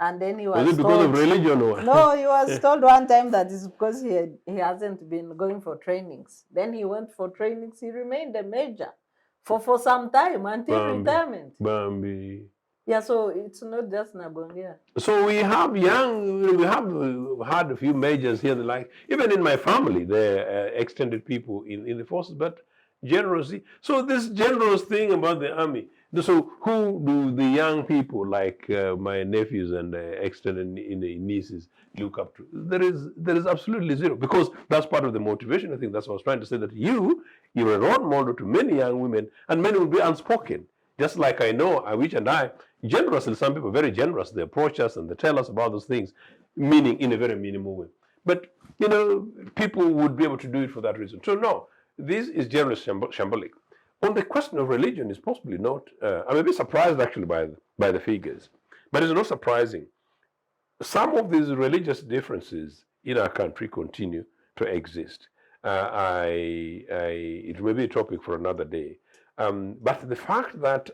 And then he was it because told, of religion or what? No, he was told one time that it's because he hasn't been going for trainings. Then he went for trainings. He remained a major for some time until retirement. Bambi. Yeah, so it's not just Nagongera. So we have had a few majors here, like even in my family, there are extended people in the forces, but generals. So this generals thing about the army. So who do the young people like my nephews and extended nieces look up to? There is absolutely zero, because that's part of the motivation. I think that's what I was trying to say, that you're a role model to many young women, and many will be unspoken. Just like I know, Awich and I, generously, some people are very generous. They approach us and they tell us about those things, meaning in a very minimal way. But, people would be able to do it for that reason. So no, this is generally shambolic. On the question of religion, is possibly not. I'm a bit surprised actually by the figures, but it's not surprising. Some of these religious differences in our country continue to exist. It may be a topic for another day. But the fact that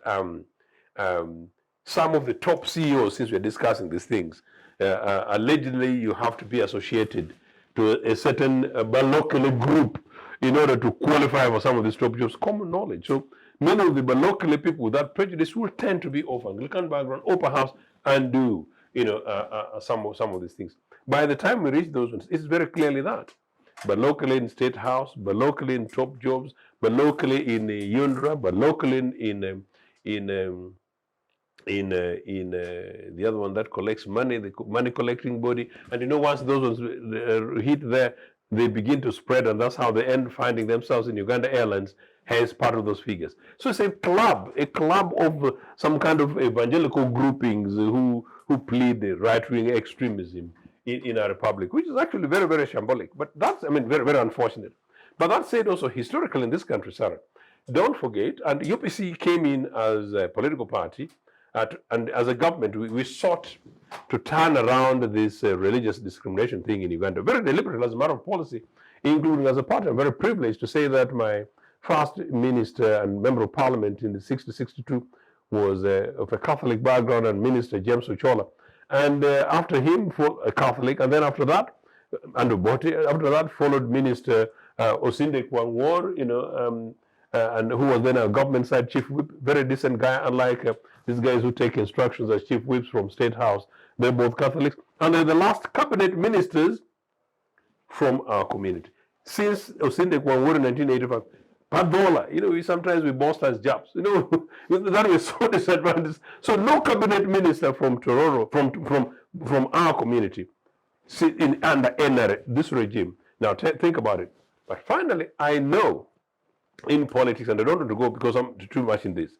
some of the top CEOs, since we're discussing these things, allegedly you have to be associated to a certain Balokele group in order to qualify for some of these top jobs, common knowledge. So many of the Balokele people with that prejudice will tend to be of Anglican background, or perhaps undo some of these things. By the time we reach those ones, it's very clearly that. But locally in State House, but locally in top jobs, but locally in UNRWA, but locally in the other one that collects money, the money collecting body. And you know, once those ones hit there, they begin to spread, and that's how they end finding themselves in Uganda Airlines as part of those figures. So it's a club of some kind of evangelical groupings who plead the right-wing extremism in our republic, which is actually very, very shambolic. But that's, I mean, very, very unfortunate. But that said, also historically in this country, Sarah, don't forget, and UPC came in as a political party, and as a government, we sought to turn around this religious discrimination thing in Uganda, very deliberately as a matter of policy, including as a party. I'm very privileged to say that my first minister and member of parliament in the 60-62 was of a Catholic background, and Minister James Ochieno. And after him, a Catholic, and then after that, after that followed Minister Osinde Kwangwor, and who was then a government side chief whip, very decent guy, unlike these guys who take instructions as chief whips from State House. They're both Catholics. And they're the last cabinet ministers from our community. Since Osinde Kwangwor in 1985, Padola, sometimes we boast as Japs, that we're so disadvantaged. So no cabinet minister from Tororo, from our community, sit under NRA, this regime. Now think about it. But finally, I know in politics, and I don't want to go because I'm too much in this.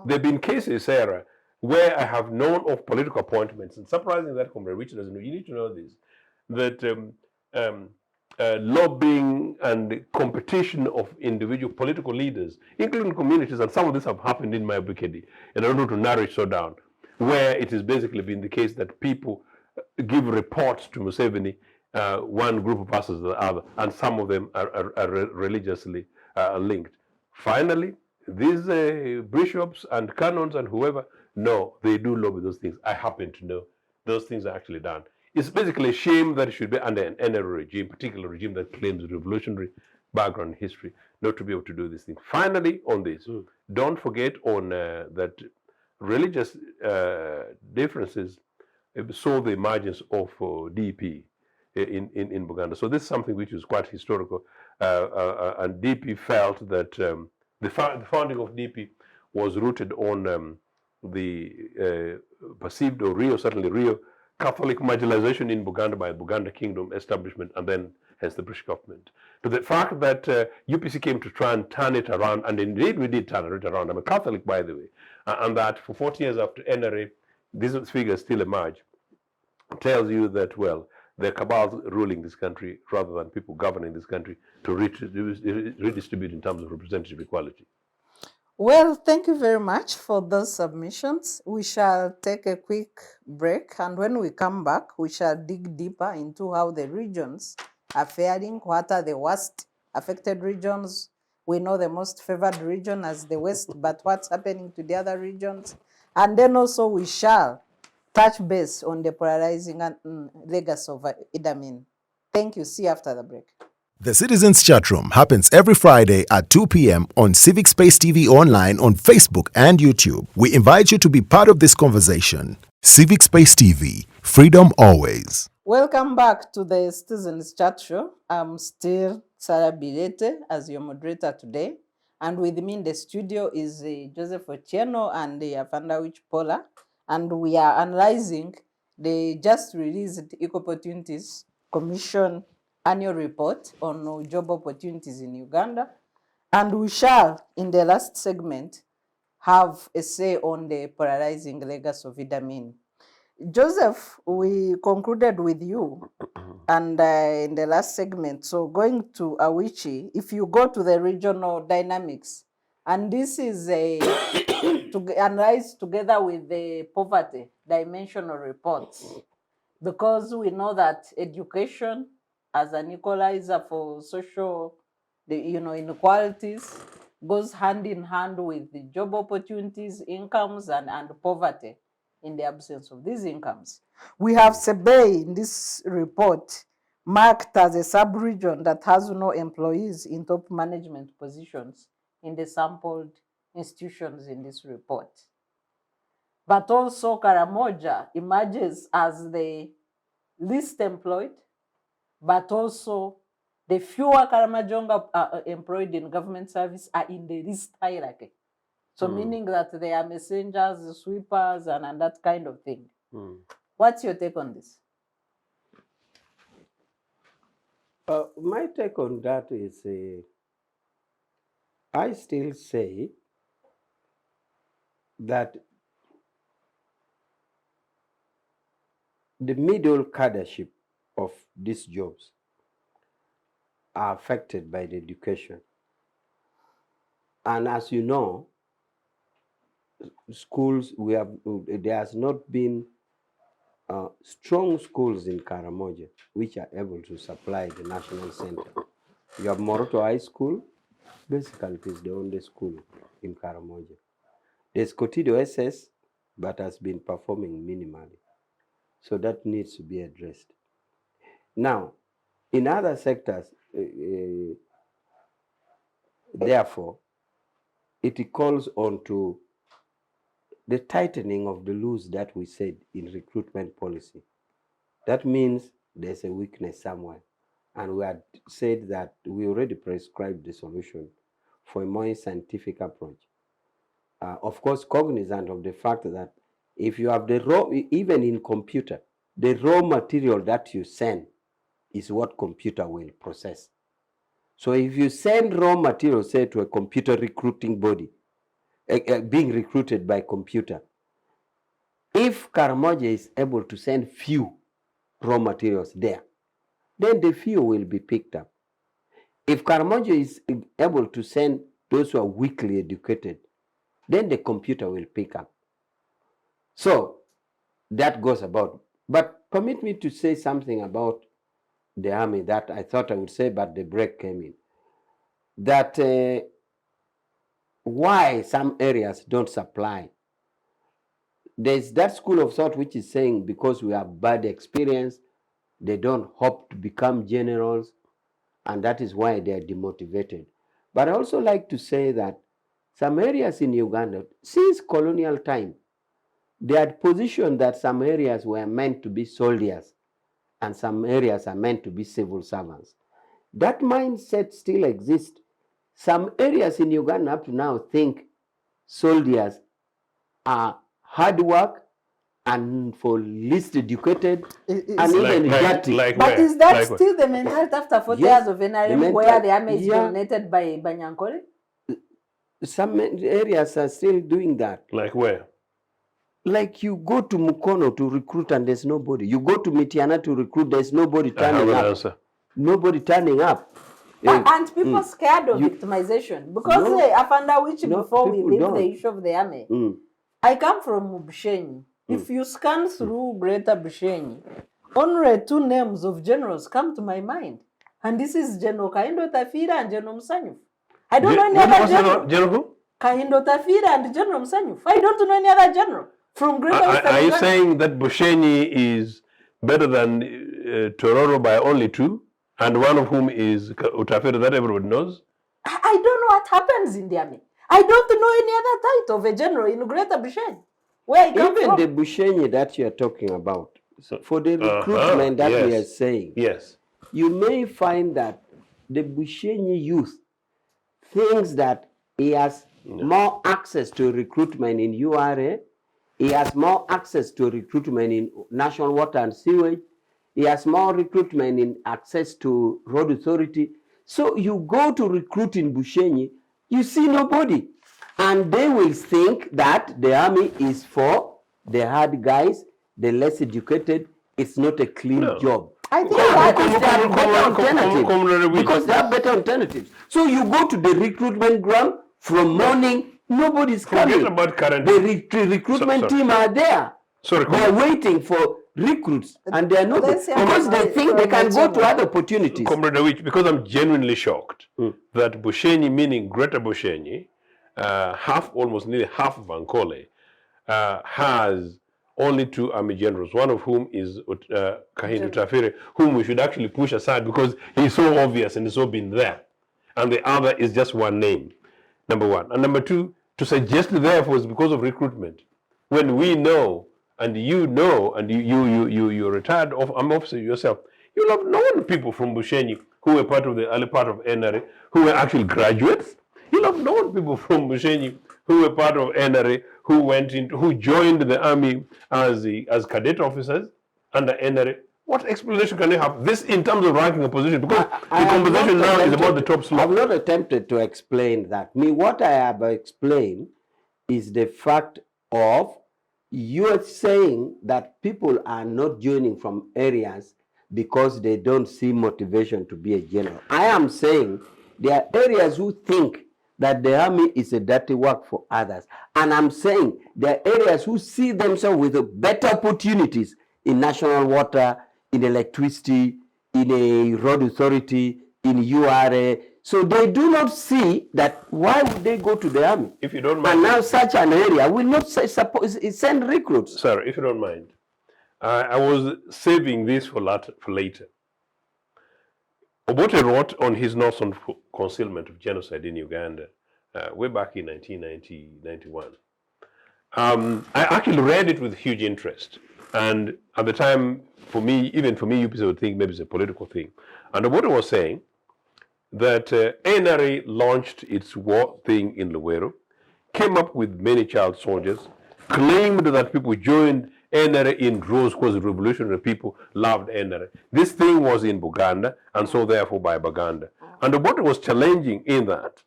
There have been cases, Sarah, where I have known of political appointments, and surprising that Comrade Richard doesn't know, you need to know this, that lobbying and competition of individual political leaders, including communities, and some of this have happened in my brigade, and I don't want to narrow it so down, where it has basically been the case that people give reports to Museveni, one group of versus the other, and some of them are religiously linked. Finally, these bishops and canons and whoever, no, they do lobby those things. I happen to know those things are actually done. It's basically a shame that it should be under an NRA regime, particular regime that claims revolutionary background history, not to be able to do these things. Finally, on this, don't forget on that religious differences saw the emergence of DP in Buganda. So this is something which is quite historical, and DP felt that the founding of DP was rooted on the perceived or real, certainly real, Catholic marginalization in Buganda by the Buganda Kingdom establishment, and then hence the British government. To the fact that UPC came to try and turn it around, and indeed we did turn it around. I'm a Catholic, by the way, and that for 40 years after NRA, these figures still emerge, tells you that, well, the cabals ruling this country rather than people governing this country to redistribute in terms of representative equality. Well, thank you very much for those submissions. We shall take a quick break, and when we come back, we shall dig deeper into how the regions are faring, what are the worst affected regions. We know the most favored region as the West, but what's happening to the other regions? And then also we shall touch base on the polarizing legacy of Idi Amin. Thank you. See you after the break. The Citizens Chatroom happens every Friday at 2 p.m. on Civic Space TV Online on Facebook and YouTube. We invite you to be part of this conversation. Civic Space TV, freedom always. Welcome back to the Citizens Chat Show. I'm still Sarah Bireete as your moderator today. And with me in the studio is Joseph Ochieno and Awich Pollar. And we are analyzing the just released Equal Opportunities Commission annual report on job opportunities in Uganda. And we shall, in the last segment, have a say on the polarizing legacy of Idi Amin. Joseph, we concluded with you and in the last segment. So going to Awich, if you go to the regional dynamics, and this is to analyze together with the poverty dimensional reports, because we know that education as an equalizer for social inequalities goes hand in hand with the job opportunities, incomes, and poverty in the absence of these incomes. We have Sebei in this report marked as a sub-region that has no employees in top management positions in the sampled institutions in this report. But also Karamoja emerges as the least employed, but also the fewer Karamajonga employed in government service are in the least hierarchy. So meaning that they are messengers, sweepers, and that kind of thing. What's your take on this? My take on that is, I still say that the middle cadreship of these jobs are affected by the education. And as you know, schools, there has not been strong schools in Karamoja which are able to supply the national center. You have Moroto High School, basically it is the only school in Karamoja. There's Kotido SS, but has been performing minimally. So that needs to be addressed. Now, in other sectors, therefore, it calls on to the tightening of the rules that we said in recruitment policy. That means there's a weakness somewhere. And we had said that we already prescribed the solution for a more scientific approach. Of course, cognizant of the fact that if you have the raw, even in computer, the raw material that you send is what computer will process. So if you send raw material, say, to a computer recruiting body, being recruited by computer, if Karamoja is able to send few raw materials there, then the few will be picked up. If Karamoja is able to send those who are weakly educated, then the computer will pick up. So that goes about. But permit me to say something about the army that I thought I would say, but the break came in. That why some areas don't supply. There's that school of thought which is saying because we have bad experience, they don't hope to become generals, and that is why they are demotivated. But I also like to say that some areas in Uganda, since colonial time, they had positioned that some areas were meant to be soldiers and some areas are meant to be civil servants. That mindset still exists. Some areas in Uganda up to now think soldiers are hard work and for least educated and even dirty. But is that still the mentality after 40 years of NRM where the army is dominated by Banyankole? Some areas are still doing that. Like where? Like you go to Mukono to recruit and there's nobody. You go to Mitiana to recruit, there's nobody turning up. Answer. Nobody turning up. And people scared of victimization. Because before we leave the issue of the army, I come from Bushenyi. If you scan through Greater Bushenyi, only two names of generals come to my mind. And this is General Kahindo Tafira and General Msanyuf. I don't know any other general. General who? Kahindo Tafira and General Msanyuf. I don't know any other general. From Greater Are you saying that Bushenyi is better than Tororo by only two? And one of whom is Utafira that everyone knows? I don't know what happens in the army. I don't know any other title of a general in Greater Bushenyi. Where I come from. The Bushenyi that you are talking about, for the recruitment that we are saying, you may find that the Bushenyi youth thinks that he has more access to recruitment in URA, he has more access to recruitment in National Water and Sewage, he has more recruitment in access to Road Authority. So you go to recruit in Bushenyi, you see nobody. And they will think that the army is for the hard guys, the less educated. It's not a clean job. I think that because they have better alternatives. Because they have better alternatives. So you go to the recruitment ground from morning, nobody's coming. Forget about current. The recruitment team are there. They're waiting for recruits, and they're not because they think they can go to other opportunities. Comrade Awich, because I'm genuinely shocked that Bushenyi, meaning Greater Bushenyi, almost nearly half of Ankole, has only two army generals, one of whom is Kahindo Tafire, whom we should actually push aside because he's so obvious and he's so been there. And the other is just one name, number one. And number two, to suggest therefore is because of recruitment. When we know, and you know, and you're retired army officer yourself, you'll have known people from Bushenyi who were part of the early part of NRA, who were actually graduates. You'll have known people from Bushenyi who were part of NRA, who joined the army as cadet officers under NRA. What explanation can you have? This in terms of ranking a position, because the conversation now is about the top slot. I've not attempted to explain that. What I have explained is the fact of you are saying that people are not joining from areas because they don't see motivation to be a general. I am saying there are areas who think that the army is a dirty work for others. And I'm saying there are areas who see themselves with better opportunities in national water, in electricity, in a road authority, in URA. So they do not see that why would they go to the army? If you don't mind. And now such an area will not send recruits. Sir, if you don't mind. I was saving this for later. Obote wrote on his notes on concealment of genocide in Uganda way back in 1991. I actually read it with huge interest. And at the time, even for me, UPC would think maybe it's a political thing. And Obote was saying that NRA launched its war thing in Luwero, came up with many child soldiers, claimed that people joined NRA in droves because revolutionary people loved NRA. This thing was in Buganda, and so therefore by Baganda. And Obote was challenging in that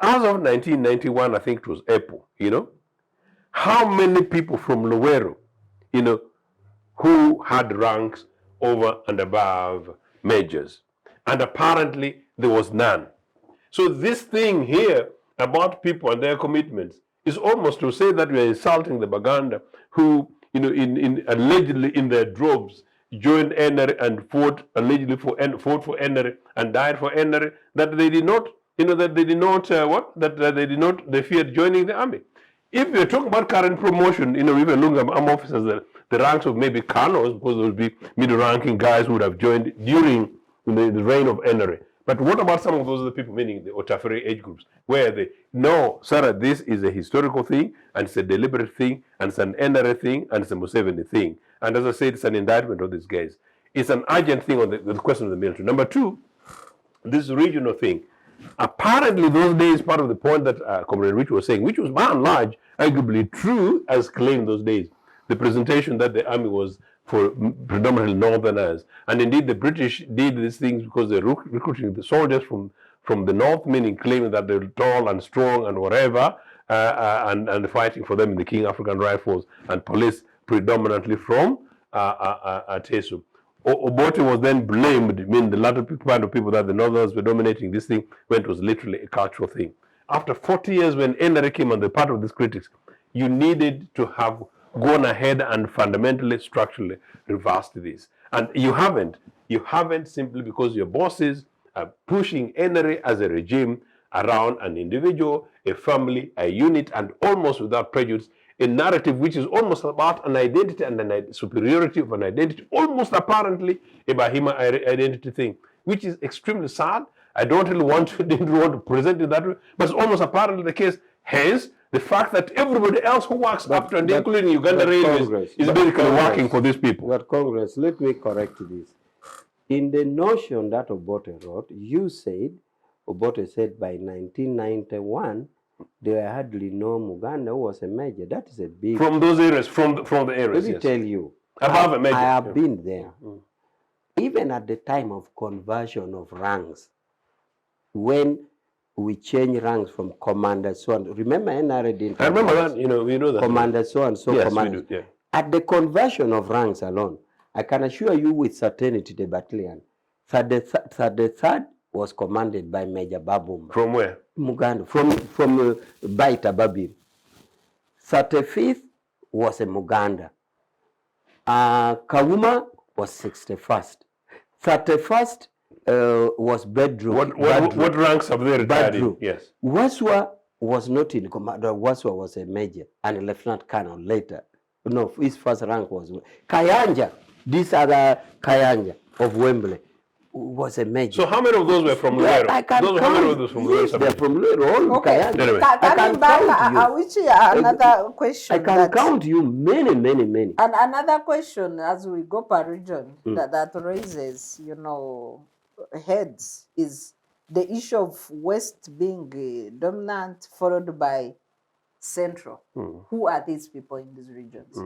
as of 1991, I think it was April, how many people from Luwero, who had ranks over and above majors. And apparently there was none. So this thing here about people and their commitments is almost to say that we are insulting the Baganda who, allegedly in their droves joined NRA and fought allegedly fought for NRA and died for NRA, that they did not, they feared joining the army. If you're talking about current promotion, even looking at armed officers, the ranks of maybe colonels, because there would be middle-ranking guys who would have joined during the reign of NRA. But what about some of those other people, meaning the Otafere age groups, where they know, Sarah, this is a historical thing, and it's a deliberate thing, and it's an NRA thing, and it's a Museveni thing. And as I said, it's an indictment of these guys. It's an urgent thing on the question of the military. Number two, this regional thing. Apparently, those days, part of the point that Comrade Rich was saying, which was by and large arguably true as claimed those days, the presentation that the army was for predominantly northerners. And indeed, the British did these things because they're recruiting the soldiers from the north, meaning claiming that they're tall and strong and whatever, and fighting for them in the King African Rifles and police predominantly from Tesu. Obote was then blamed, the latter part of people that the northerners were dominating this thing, when it was literally a cultural thing. After 40 years, when NRA came on the part of these critics, you needed to have gone ahead and fundamentally, structurally reversed this. And you haven't. You haven't simply because your bosses are pushing NRA as a regime around an individual, a family, a unit, and almost without prejudice, a narrative which is almost about an identity and a superiority of an identity, almost apparently a Bahima identity thing, which is extremely sad. I didn't want to present it that way, but it's almost apparently the case. Hence, the fact that everybody else who works after and including Uganda Railways is basically working for these people. But Congress, let me correct this. In the notion that Obote wrote, Obote said by 1991, there hardly no Muganda who was a major. That is a big... From those areas, from the areas, Let me tell you. Above a major. I have been there. Even at the time of conversion of ranks, when we change ranks from commander so and remember NRA didn't... I remember that, we know that. Commander so and so, yes, commander. We do, yeah. At the conversion of ranks alone, I can assure you with certainty the battalion, 33rd was commanded by Major Babumba. From where? Muganda, from Baita Babir. 35th was a Muganda. Kawuma was 61st. 31st was Bedroom. What ranks have they retired in? Yes. Waswa was not in command. Waswa was a major and a lieutenant colonel later. No, his first rank was Kayanja. This other Kayanja of Wembley was a major. So how many of those were from Luwero? I can count. How many of those from Luwero? Yes, they're from Luwero. All Okay. Kayanja. Anyway. Coming back, which another question. I can count you many. And another question as we go per region that raises, heads is the issue of West being dominant, followed by Central. Who are these people in these regions?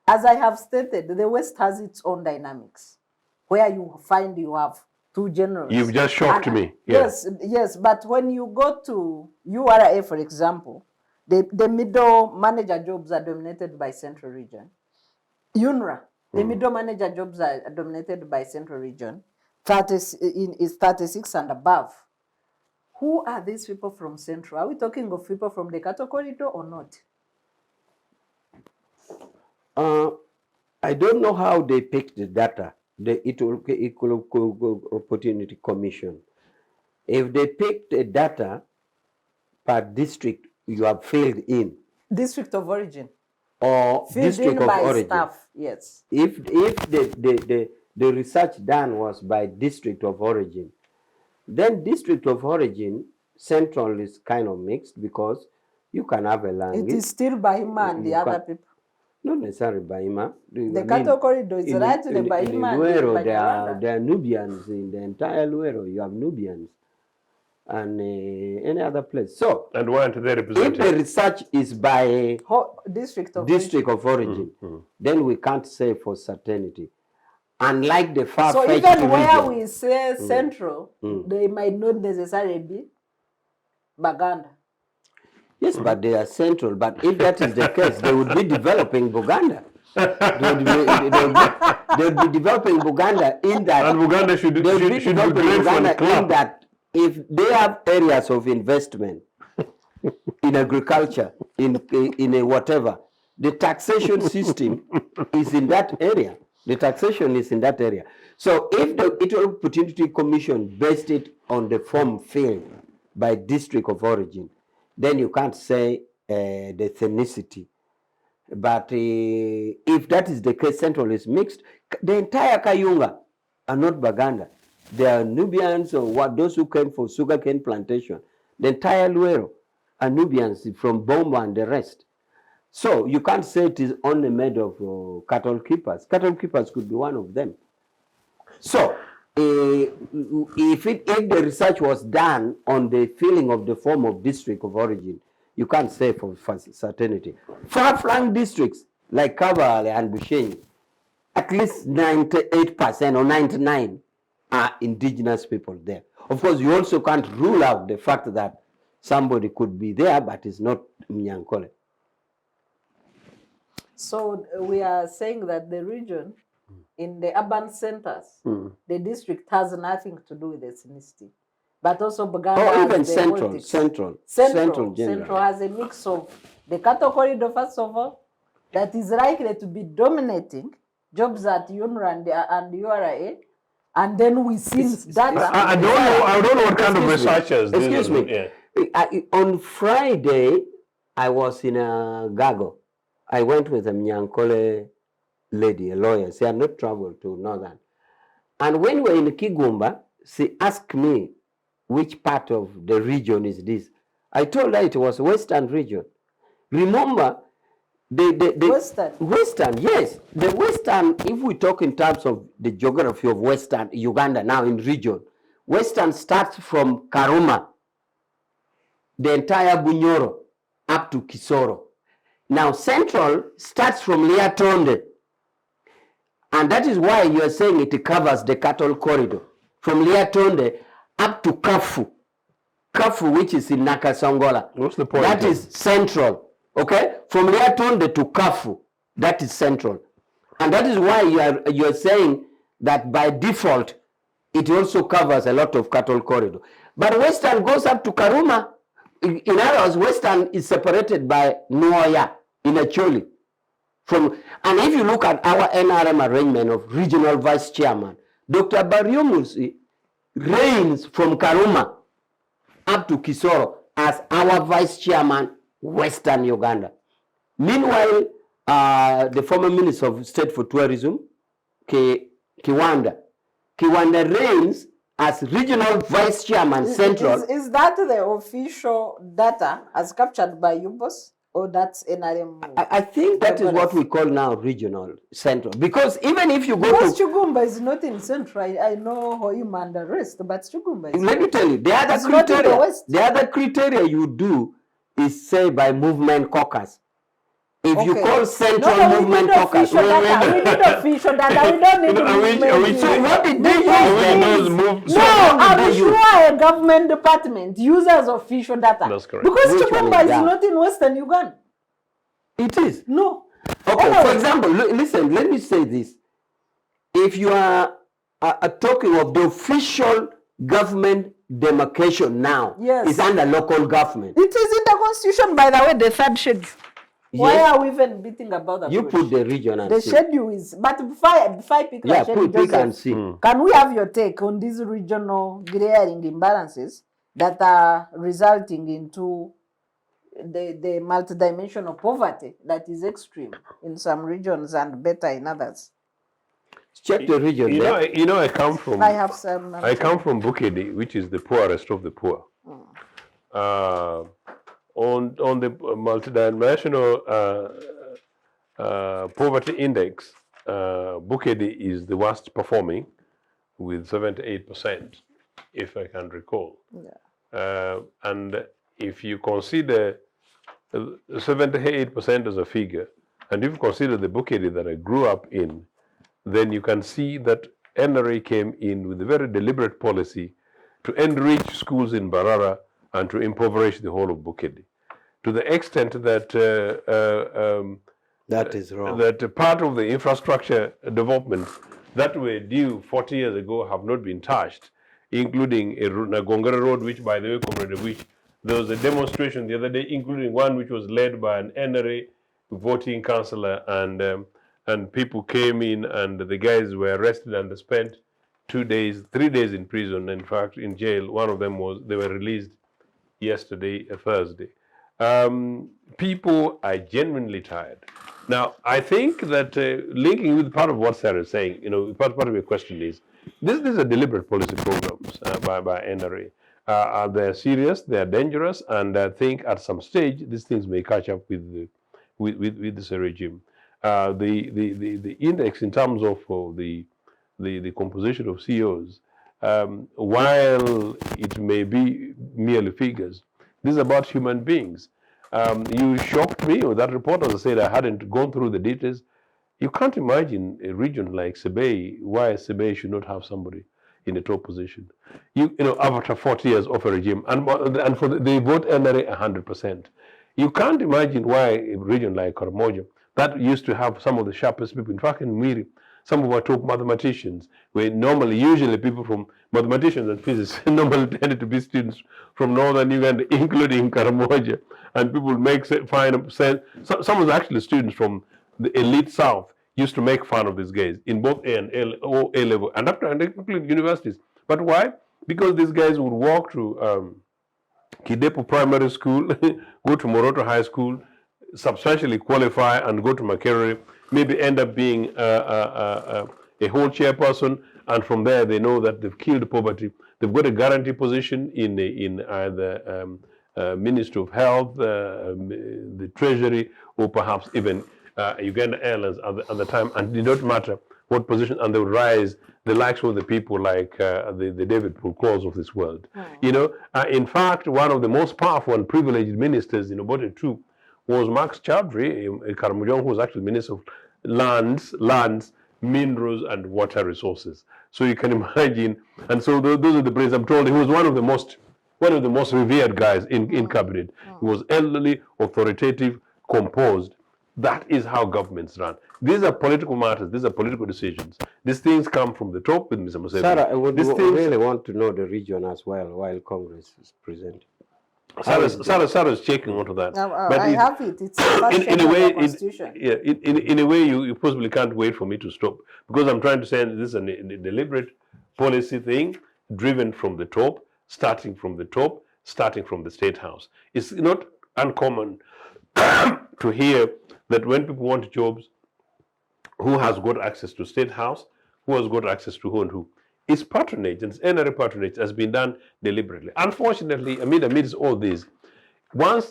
As I have stated, the West has its own dynamics, where you find you have two generals. You've just shocked me. Yes, yes, but when you go to URA, for example, the middle manager jobs are dominated by Central Region. UNRA, the middle manager jobs are dominated by Central Region. Is 36 and above. Who are these people from Central? Are we talking of people from the cattle corridor or not? I don't know how they picked the data, the Equal Opportunity Commission. If they picked the data per district you have filled in. District of origin. Or filled district in of by origin. Staff, yes. If the research done was by district of origin, then district of origin, Central is kind of mixed because you can have a language. It is still Bahima and the other people. Not necessarily Bahima. The cattle corridor is right to the Bahima and the Luero, there are Nubians in the entire Luero. You have Nubians and any other place. So, and why aren't they represented? If the research is by district of origin, then we can't say for certainty. Unlike the far-fetched region. So even where region, we say Central, they might not necessarily be Baganda. Yes, but they are Central. But if that is the case, they would be developing Buganda. They would be developing Buganda in that. And Buganda should be great for the club. In that if they have areas of investment in agriculture, in a whatever, the taxation system is in that area. The taxation is in that area. So if the Equal Opportunity Commission based it on the form filled by district of origin, then you can't say the ethnicity. But if that is the case, Central is mixed. The entire Kayunga are not Baganda. They are Nubians or those who came for sugarcane plantation. The entire Luero are Nubians from Bomba and the rest. So you can't say it is only made of cattle keepers. Cattle keepers could be one of them. So if the research was done on the filling of the form of district of origin, you can't say for certainty. Far-flung districts like Kabale and Bushenyi, at least 98% or 99% are indigenous people there. Of course, you also can't rule out the fact that somebody could be there, but it's not Mnyankole. So we are saying that the region, in the urban centers, the district has nothing to do with ethnicity. But also Baganda even Central has a mix of the cattle corridor, first of all, that is likely to be dominating jobs at UNRA and URA. And then we see data. I don't know what kind of researchers. Excuse me. Yeah. On Friday, I was in a Gago. I went with a Mnyankole lady, a lawyer. She had not traveled to Northern. And when we were in Kigumba, she asked me which part of the region is this. I told her it was Western region. Remember, the Western, yes. The Western, if we talk in terms of the geography of Western Uganda now in region, Western starts from Karuma, the entire Bunyoro, up to Kisoro. Now, Central starts from Liatonde. And that is why you are saying it covers the cattle corridor. From Liatonde up to Kafu. Kafu, which is in Nakasongola. What's the point? That is Central. Okay? From Liatonde to Kafu, that is Central. And that is why you are saying that by default, it also covers a lot of cattle corridor. But Western goes up to Karuma. In other words, Western is separated by Nuoya in Acholi. And if you look at our NRM arrangement of regional vice chairman, Dr. Bariomusi reigns from Karuma up to Kisoro as our vice chairman, Western Uganda. Meanwhile, the former Minister of State for Tourism, Kiwanda reigns as regional vice chairman, Central. Is that the official data as captured by UBOS? Or that's NRM? I think that is what we call now regional, Central. Because even if you go because Chugumba is not in Central. I know Hoima and the rest, but Chugumba is let me tell you, the other criteria you do is said by movement caucus. If Okay. you call Central No, Movement we need Caucus, official data. We need official data. We don't need movement. so what did they These use? things- No, I'm sure a government department uses official data. That's correct. Because Which one Chipumba is is that? not in Western Uganda. It is. No. Okay, Anyway. for example, listen, let me say this. If you are talking of the official government demarcation now, Yes. it's under local government. It is in the constitution, by the way, the third schedule. Why Yes. are we even beating about that? You put the region and the see. schedule is, but before I pick the schedule, pick and Joseph, see. can we have your take on these regional glaring imbalances that are resulting into the multidimensional poverty that is extreme in some regions and better in others? Check the region. I come from. I have some. I come from Bireete, which is the poorest of the poor. On the multidimensional poverty index, Bireete is the worst performing with 78%, if I can recall. Yeah. And if you consider 78% as a figure, and if you consider the Bireete that I grew up in, then you can see that NRA came in with a very deliberate policy to enrich schools in Barara and to impoverish the whole of Bireete, to the extent that that is wrong. That part of the infrastructure development that were due 40 years ago have not been touched, including Nagongara Road, which, by the way, Comrade, which there was a demonstration the other day, including one which was led by an NRA voting councillor, and people came in, and the guys were arrested and they spent 3 days in prison. In fact, in jail. One of them they were released yesterday, Thursday. People are genuinely tired. Now, I think that linking with part of what Sarah is saying, part of your question is, these are deliberate policy programs by NRA. They're serious, they're dangerous, and I think at some stage these things may catch up with this regime. The index in terms of the composition of CEOs, while it may be merely figures, this is about human beings. You shocked me with that report, as I said. I hadn't gone through the details. You can't imagine a region like Sebei, why Sebei should not have somebody in a top position. After 40 years of a regime, and they vote NRA 100%. You can't imagine why a region like Karamoja, that used to have some of the sharpest people. In fact, in Miri, some of our top mathematicians, where usually people from mathematicians and physicists normally tended to be students from northern Uganda, including Karamoja, and people make fine sense. Some of the actually students from the elite South used to make fun of these guys in both A and A level, and after including universities. But why? Because these guys would walk to Kidepo Primary School, go to Moroto High School, substantially qualify and go to Makerere, maybe end up being a whole chairperson, and from there they know that they've killed poverty. They've got a guarantee position in either Ministry of Health, the Treasury, or perhaps even Uganda Airlines at the time, and it doesn't matter what position, and they would rise the likes of the people like the David Pulkos of this world. In fact, one of the most powerful and privileged ministers in Obote too was Max Chowdhury, Karamojong, who was actually Minister of Lands, Minerals, and Water Resources. So you can imagine, and so those are the brains. I'm told he was one of the most revered guys in cabinet. He was elderly, authoritative, composed. That is how governments run. These are political matters. These are political decisions. These things come from the top with Mr. Museveni. Sarah, I would really want to know the region as well while Congress is presenting. Sarah's checking onto that. But I have it. It's in a way, Constitution. In a way, you possibly can't wait for me to stop, because I'm trying to say this is a deliberate policy thing driven from the top, starting from the State House. It's not uncommon to hear that when people want jobs, who has got access to State House, who has got access to who and who. It's patronage, and NRA patronage has been done deliberately. Unfortunately, amidst all this, once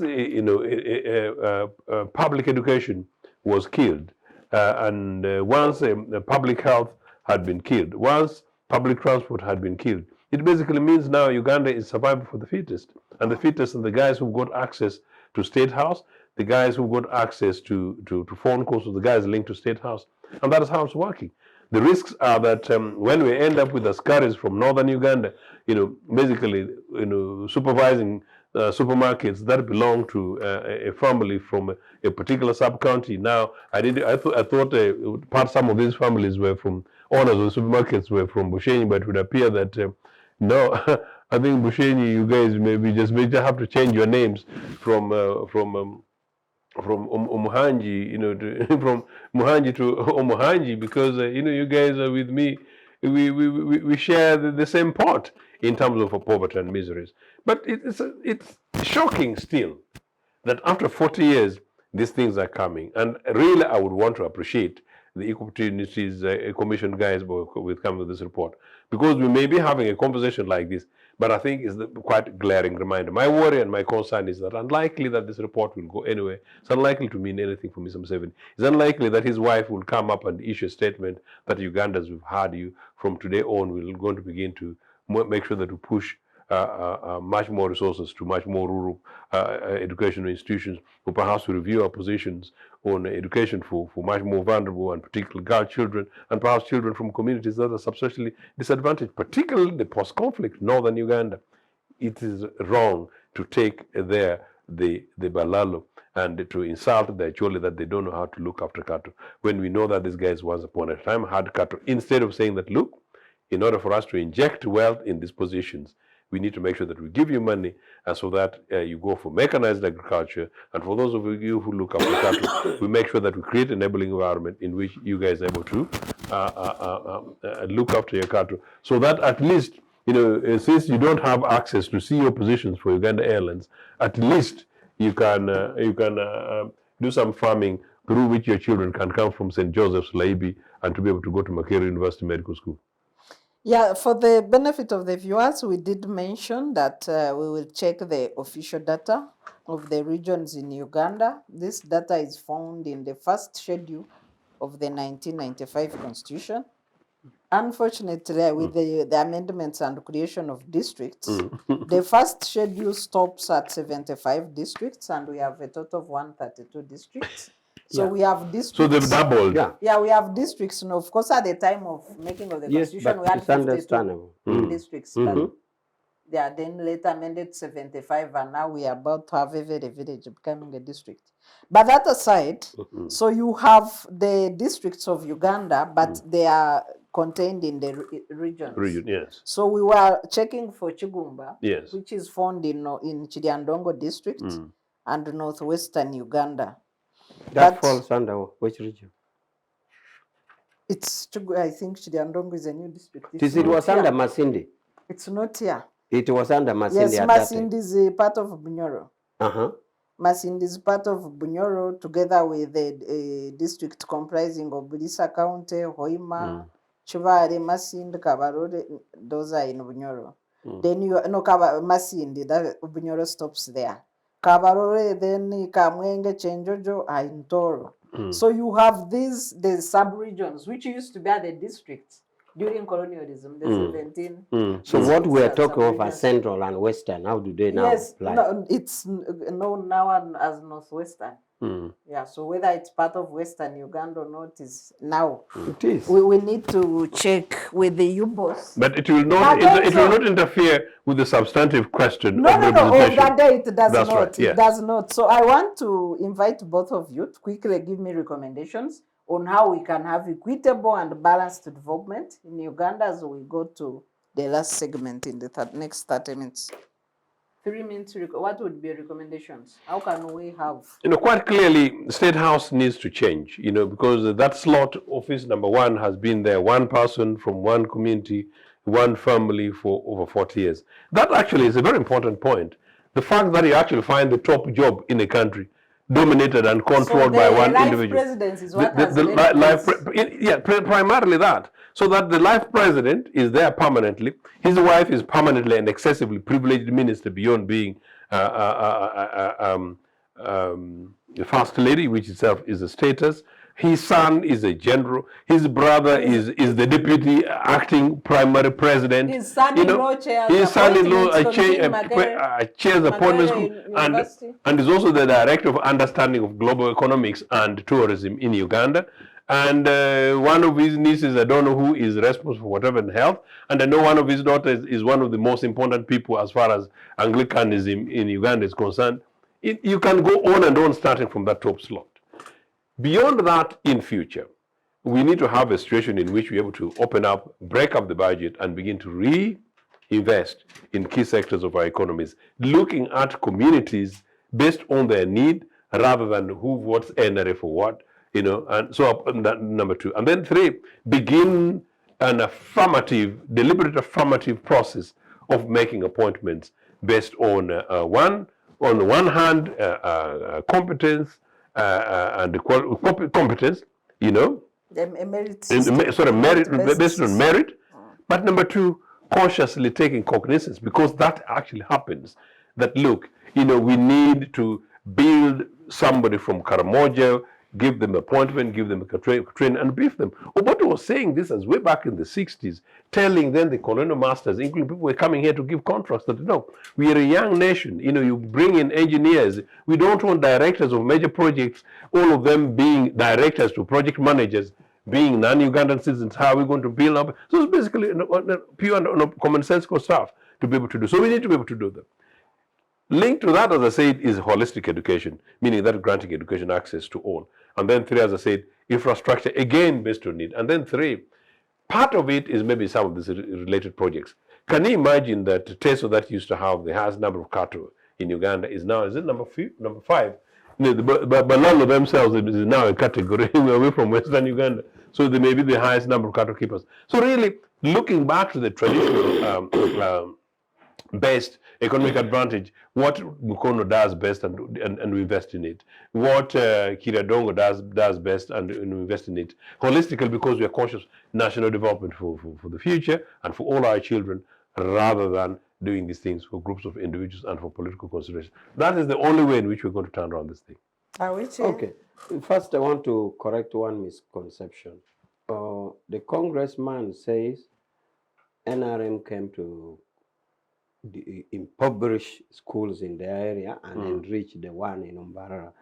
public education was killed, and once public health had been killed, once public transport had been killed, it basically means now Uganda is survival for the fittest, and the fittest are the guys who've got access to State House, the guys who got access to phone calls of the guys linked to State House. And that is how it's working. The risks are that when we end up with askaris from northern Uganda, basically, supervising supermarkets that belong to a family from a particular sub-county. Now, I thought some of these families were from owners of supermarkets were from Bushenyi, but it would appear that no, I think Bushenyi, you guys may just have to change your names from Omuhanji, from Muhanji to Omuhanji, because you guys are with me. We share the same pot in terms of poverty and miseries. But it's shocking still that after 40 years, these things are coming. And really, I would want to appreciate the Equal Opportunities Commission guys with coming with this report, because we may be having a conversation like this, but I think it's quite a glaring reminder. My worry and my concern is that unlikely that this report will go anywhere. It's unlikely to mean anything for Mr. Museveni. It's unlikely that his wife will come up and issue a statement that Ugandans, we've had you from today on, we're going to begin to make sure that we push much more resources to much more rural educational institutions, or perhaps to review our positions on education for much more vulnerable and particularly girl children, and perhaps children from communities that are substantially disadvantaged, particularly the post-conflict northern Uganda. It is wrong to take the balalo and to insult the Acholi that they don't know how to look after cattle, when we know that these guys once upon a time had cattle. Instead of saying that, look, in order for us to inject wealth in these positions, we need to make sure that we give you money, and so that you go for mechanized agriculture. And for those of you who look after cattle, we make sure that we create an enabling environment in which you guys are able to look after your cattle, so that at least, since you don't have access to CEO positions for Uganda Airlines, at least you can do some farming through which your children can come from St. Joseph's Laibi and to be able to go to Makerere University Medical School. Yeah, for the benefit of the viewers, we did mention that we will check the official data of the regions in Uganda. This data is found in the first schedule of the 1995 Constitution. Unfortunately, with the amendments and creation of districts, the first schedule stops at 75 districts, and we have a total of 132 districts. So we have districts. So they've doubled. Yeah, we have districts. And of course, at the time of making of the Constitution, we had 52 districts. But then later amended 75, and now we are about to have every village becoming a district. But that aside, so you have the districts of Uganda, but they are contained in the regions. Yes. So we were checking for Chigumba, yes, which is found in Chiliandongo district and northwestern Uganda. That falls under which region? It's, I think Chiliandongo is a new district. It was under Masindi. It's not here. It was under Masindi. Yes, Masindi is a part of Bunyoro. Masindi is part of Bunyoro, together with the district comprising of Bulisa County, Hoima, Chivare, Masindi, Kabarore. Those are in Bunyoro. Then you know Masindi, that Bunyoro stops there. Kabarore, then Kamwenge, Chenjojo are in Toro. So you have the sub-regions, which used to be the districts during colonialism, the 17. So what we are talking of are central and western, how do they now apply? No, it's known now as northwestern. Yeah, so whether it's part of western Uganda or not is now. It is. We need to check with the UBOS. But it will not it will not interfere with the substantive question of representation. That day it does That's not. Right, yes. It does not. So I want to invite both of you to quickly give me recommendations on how we can have equitable and balanced development in Uganda as we go to the last segment in the next 30 minutes. 3 minutes, what would be recommendations? How can we have? Quite clearly, State House needs to change, because that slot office number 1 has been there, one person from one community, one family for over 40 years. That actually is a very important point. The fact that you actually find the top job in a country dominated and controlled by one individual. President is what primarily that. So that the life president is there permanently. His wife is permanently and excessively privileged minister beyond being the first lady, which itself is a status. His son is a general. His brother is the deputy acting primary president. His son-in-law chairs his son-in-law chairs appointments and is also the director of understanding of global economics and tourism in Uganda. And one of his nieces, I don't know who is responsible for whatever in health, and I know one of his daughters is one of the most important people as far as Anglicanism in Uganda is concerned. You can go on and on starting from that top slot. Beyond that, in future, we need to have a situation in which we're able to open up, break up the budget, and begin to reinvest in key sectors of our economies, looking at communities based on their need rather than who votes NRA for what, and so that number two. And then three, begin an deliberate affirmative process of making appointments based on on the one hand, competence and competence, merit, based on merit. But number two, consciously taking cognizance, because that actually happens. That look, we need to build somebody from Karamoja, give them appointment, give them a training, and brief them. Obote was saying this as way back in the 60s, telling then the colonial masters, including people who were coming here to give contracts, that no, we are a young nation. You bring in engineers. We don't want directors of major projects, all of them being directors to project managers, being non-Ugandan citizens. How are we going to build up? So it's basically pure commonsensical stuff to be able to do. So we need to be able to do that. Linked to that, as I said, is holistic education, meaning that granting education access to all. And then three, as I said, infrastructure, again based on need. And then three, part of it is maybe some of these related projects. Can you imagine that Teso that used to have the highest number of cattle in Uganda is now, is it number 5? The Balalo themselves is now a category away from Western Uganda. So they may be the highest number of cattle keepers. So really, looking back to the traditional based economic advantage, what Mukono does best and we invest in it. What Kiradongo does best and we invest in it. Holistically, because we are conscious national development for the future and for all our children, rather than doing these things for groups of individuals and for political consideration. That is the only way in which we're going to turn around this thing. Okay. First, I want to correct one misconception. The congressman says NRM came to impoverish schools in the area and enrich the one in Umbarara.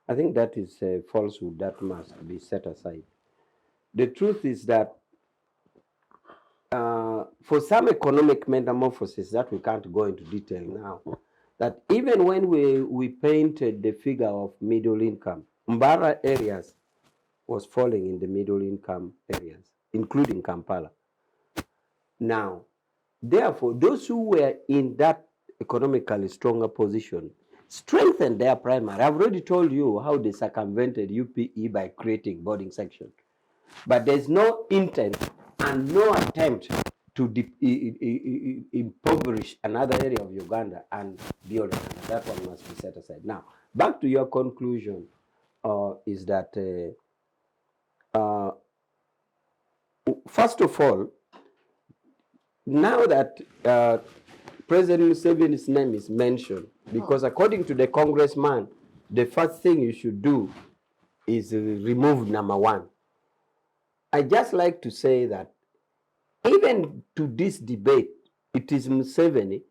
I think that is a falsehood that must be set aside. The truth is that for some economic metamorphosis that we can't go into detail now, that even when we painted the figure of middle income, Umbara areas was falling in the middle income areas, including Kampala. Now, therefore, those who were in that economically stronger position strengthened their primary. I've already told you how they circumvented UPE by creating boarding section. But there's no intent and no attempt to impoverish another area of Uganda and beyond. That one must be set aside. Now, back to your conclusion, is that, first of all, now that President Museveni's name is mentioned, because according to the congressman, the first thing you should do is remove number 1. I just like to say that even to this debate, it is Museveni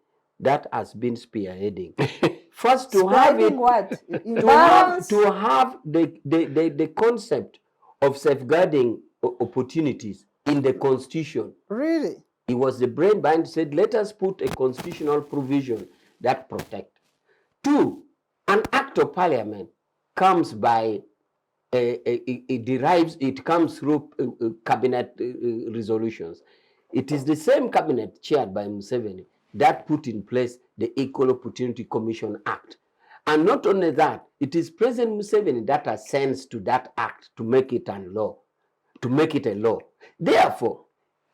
that has been spearheading. First, to have it, to have the concept of safeguarding opportunities in the constitution. Really? He was the brain behind, said, let us put a constitutional provision that protect. 2, an act of parliament comes by, it comes through cabinet resolutions. It is the same cabinet chaired by Museveni that put in place the Equal Opportunity Commission Act. And not only that, it is President Museveni that assents to that act to make it a law, Therefore,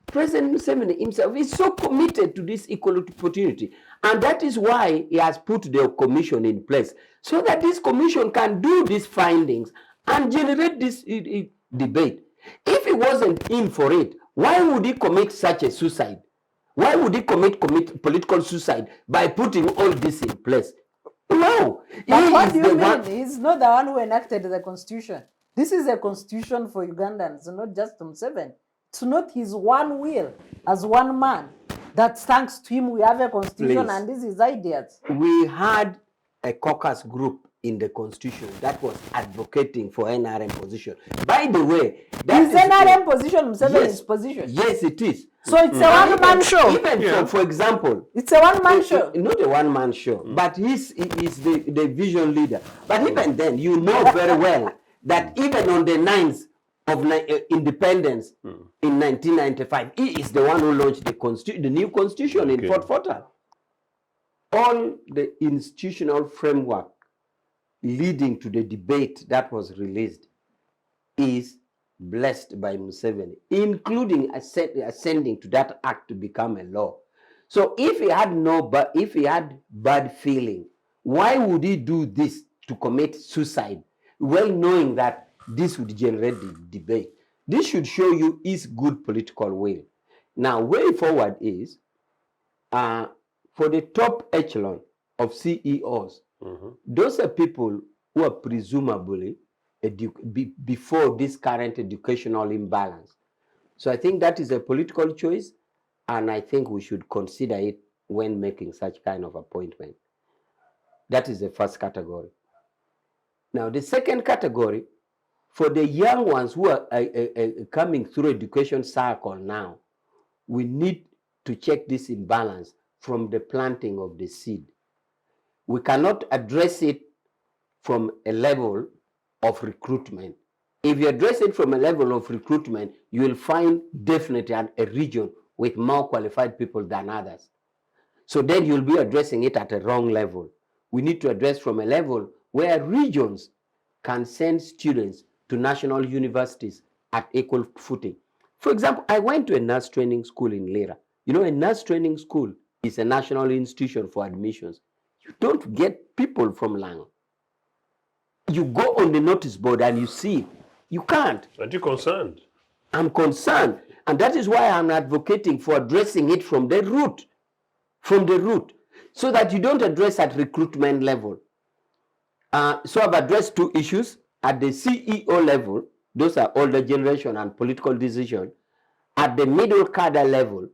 President Museveni himself is so committed to this equal opportunity, and that is why he has put the commission in place, so that this commission can do these findings and generate this debate. If he wasn't in for it, why would he commit such a suicide? Why would he commit political suicide by putting all this in place? No. But what do you mean? He's not the one who enacted the constitution. This is a constitution for Ugandans, not just Museveni. It's not his one will as one man that thanks to him we have a constitution. Please. And this is ideas. We had a caucus group in the constitution that was advocating for NRM position. By the way, that is NRM position Museveni's position? Yes, it is. So it's a one-man show. Even for example, it's a one-man show. Not a one-man show, but he's the vision leader. But even then, you know very well that even on the 9th of independence in 1995, he is the one who launched the new constitution in Fort Fota. All the institutional framework leading to the debate that was released is blessed by Museveni, including ascending to that act to become a law. So if he had bad feeling, why would he do this to commit suicide, well knowing that this would generate the debate? This should show you his good political will. Now, way forward is for the top echelon of CEOs, those are people who are presumably before this current educational imbalance. So I think that is a political choice, and I think we should consider it when making such kind of appointment. That is the first category. Now, the second category, for the young ones who are coming through education cycle now, we need to check this imbalance from the planting of the seed. We cannot address it from a level of recruitment. If you address it from a level of recruitment, you will find definitely a region with more qualified people than others. So then you'll be addressing it at a wrong level. We need to address from a level where regions can send students to national universities at equal footing. For example, I went to a nurse training school in Lira. You know, a nurse training school is a national institution for admissions. You don't get people from Lango. You go on the notice board and you see it. You can't. Aren't you concerned? I'm concerned. And that is why I'm advocating for addressing it from the root. From the root. So that you don't address at recruitment level. So I've addressed two issues. At the CEO level, those are older generation and political decision. At the middle cadre level,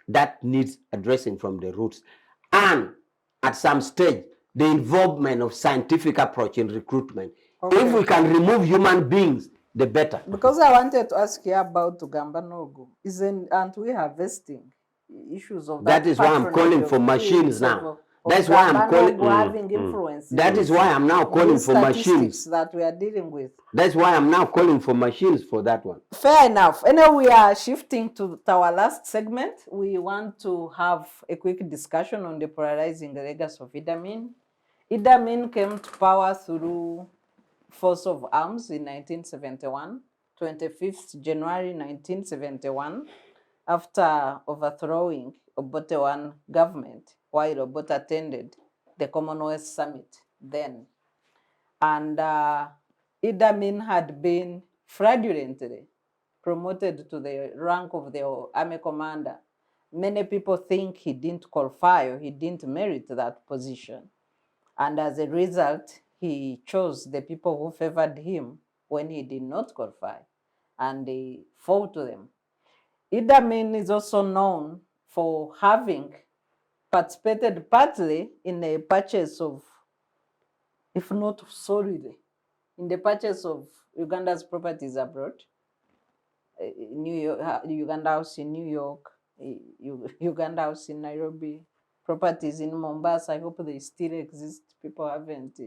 that needs addressing from the roots. And at some stage, the involvement of scientific approach in recruitment. Okay. If we can remove human beings, the better. Because I wanted to ask you about Gambanogo. Aren't we harvesting issues of that? That is why I'm calling for machines now. That's why I'm calling. Having influence. That is why I'm now calling for machines that we are dealing with. That's why I'm now calling for machines for that one. Fair enough. Anyway, we are shifting to our last segment. We want to have a quick discussion on the polarizing legacy of Idi Amin. Idi Amin came to power through force of arms in 1971, 25th January 1971, after overthrowing Obote I government, while Obote attended the Commonwealth Summit then. And Idi Amin had been fraudulently promoted to the rank of the army commander. Many people think he didn't qualify or he didn't merit that position. And as a result, he chose the people who favored him when he did not qualify, and they fought to them. Idi Amin is also known for having participated partly in the purchase of, if not solely, in the purchase of Uganda's properties abroad. New York, Uganda House in New York, Uganda House in Nairobi, properties in Mombasa. I hope they still exist. People haven't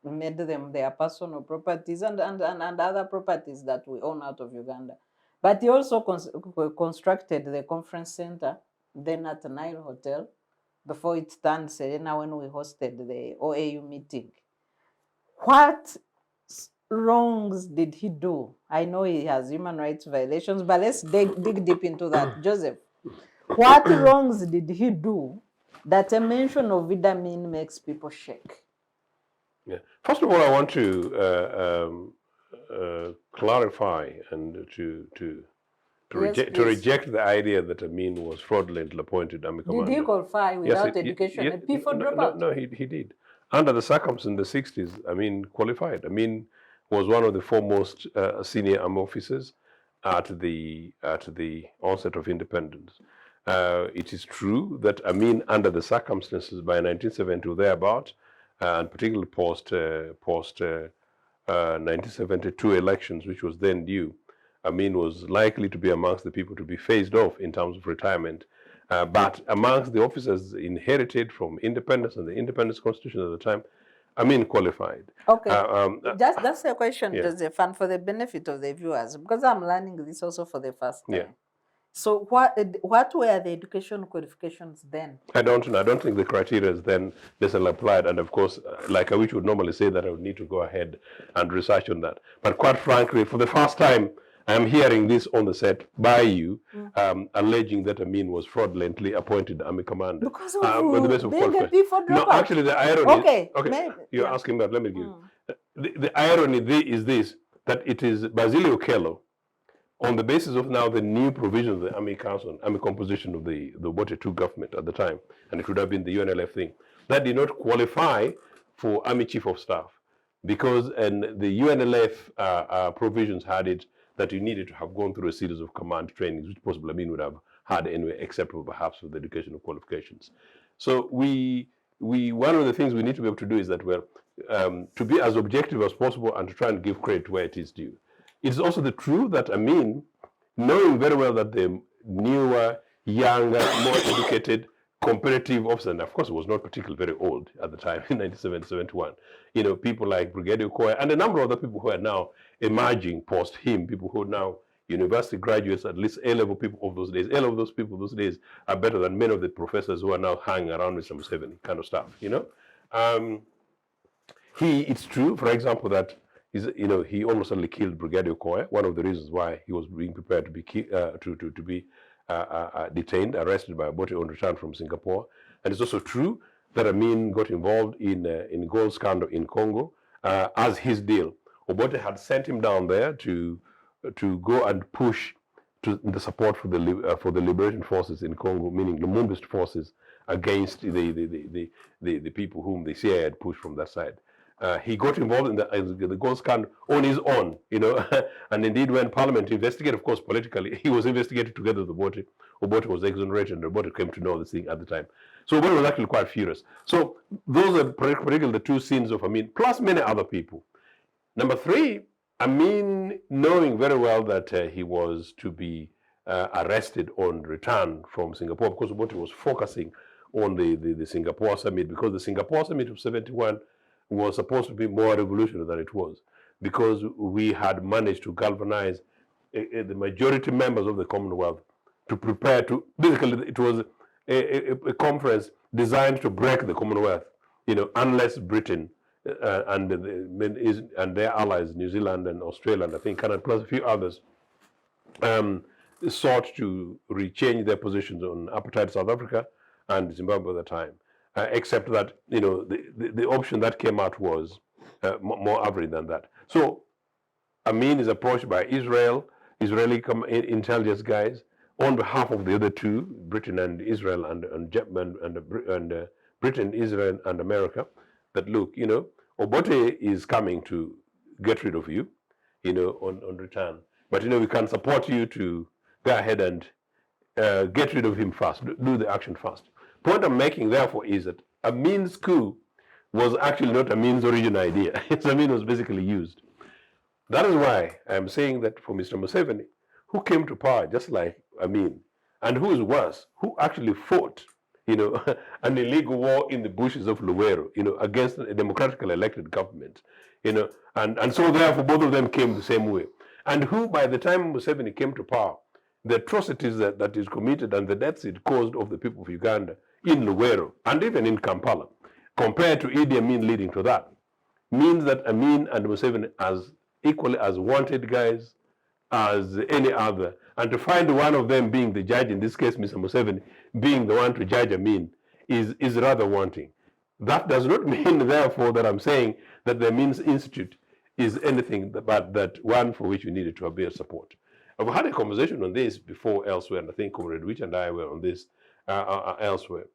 made them their personal properties, and other properties that we own out of Uganda. But he also constructed the conference center then at the Nile Hotel before it turned Serena when we hosted the OAU meeting. What wrongs did he do? I know he has human rights violations, but let's dig deep into that. Joseph, what wrongs did he do that a mention of Idi Amin makes people shake? Yeah. First of all, I want to clarify and to reject the idea that Amin was fraudulently appointed army commander. Did he qualify without education? A P4 dropout? No, he did. Under the circumstances in the 60s, Amin qualified. Amin was one of the foremost senior army officers at the onset of independence. It is true that Amin, under the circumstances by 1970 or thereabout, and particularly post 1972 elections, which was then due, Amin was likely to be amongst the people to be phased off in terms of retirement. But amongst the officers inherited from independence and the independence constitution at the time, Amin qualified. Okay, that's a question, yeah. Joseph, and for the benefit of the viewers, because I'm learning this also for the first time. Yeah. So what were the education qualifications then? I don't know. I don't think the criteria is then necessarily applied. And of course, like Awich would normally say, that I would need to go ahead and research on that. But quite frankly, for the first time, I'm hearing this on the set by you, alleging that Amin was fraudulently appointed army commander. Because of being a P4 dropout. No, actually, the irony. Okay, you're asking that. Let me give you. The irony is this: that it is Basilio Okello, on the basis of now the new provisions of the Army Council, Army composition of the Obote II government at the time, and it would have been the UNLF thing, that did not qualify for Army Chief of Staff, because the UNLF provisions had it that you needed to have gone through a series of command trainings, which possibly Amin would have had anyway, except for perhaps for the educational qualifications. So one of the things we need to be able to do is that to be as objective as possible and to try and give credit where it is due. It's also true that Amin, knowing very well that the newer, younger, more educated, competitive officer, and of course he was not particularly very old at the time, in 1971, people like Brigadier Koya and a number of other people who are now emerging post him, people who are now university graduates, at least A-level people of those days. A-level those people of those days are better than many of the professors who are now hanging around with some 70 kind of stuff, It's true, for example, that he almost certainly killed Brigadier Koya. One of the reasons why he was being prepared to be detained, arrested by Obote on return from Singapore. And it's also true that Amin got involved in gold scandal in Congo as his deal. Obote had sent him down there to go and push to the support for the liberation forces in Congo, meaning the Lumumba's forces, against the people whom the CIA had pushed from that side. He got involved in the gold scandal on his own, and indeed when Parliament investigated, of course, politically, he was investigated together with Obote. Obote was exonerated, and Obote came to know this thing at the time. So Obote was actually quite furious. So those are particularly the two sins of Amin, plus many other people. Number three, Amin, knowing very well that he was to be arrested on return from Singapore, because Obote was focusing on the Singapore summit, because the Singapore summit of 71 was supposed to be more revolutionary than it was, because we had managed to galvanize the majority members of the Commonwealth to prepare to, basically it was a conference designed to break the Commonwealth, unless Britain and their allies, New Zealand and Australia, and I think Canada, plus a few others, sought to rechange their positions on apartheid South Africa and Zimbabwe at the time. Except that, the option that came out was more average than that. So Amin is approached by Israeli intelligence guys on behalf of the other two, Britain and Israel, and Britain, Israel, and America, that look, Obote is coming to get rid of you, on return. But, we can support you to go ahead and get rid of him first, do the action first. Point I'm making, therefore, is that Amin's coup was actually not Amin's original idea. Amin was basically used. That is why I'm saying that for Mr. Museveni, who came to power just like Amin, and who is worse, who actually fought, an illegal war in the bushes of Luwero, against a democratically elected government, and so therefore both of them came the same way. And who, by the time Museveni came to power, the atrocities that is committed and the deaths it caused of the people of Uganda in Luwero and even in Kampala, compared to Idi Amin leading to that, means that Amin and Museveni as equally as wanted guys as any other. And to find one of them being the judge, in this case Mr. Museveni, being the one to judge Amin, is rather wanting. That does not mean, therefore, that I'm saying that the Amin's Institute is anything but that one for which we needed to appear support. I've had a conversation on this before elsewhere, and I think Comrade Awich and I were on this elsewhere.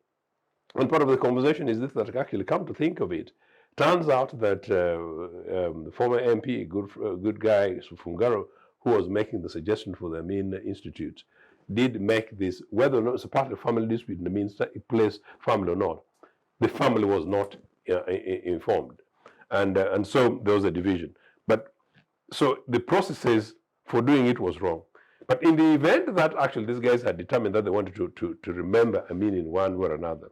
And part of the conversation is this, that I actually come to think of it, Turns out that the former MP, good guy, Fungaro, who was making the suggestion for the Amin Institute, did make this, whether or not it's a part of the family dispute in the Amin place family or not, the family was not informed. And so there was a division. But so the processes for doing it was wrong. But in the event that actually these guys had determined that they wanted to remember Amin in one way or another,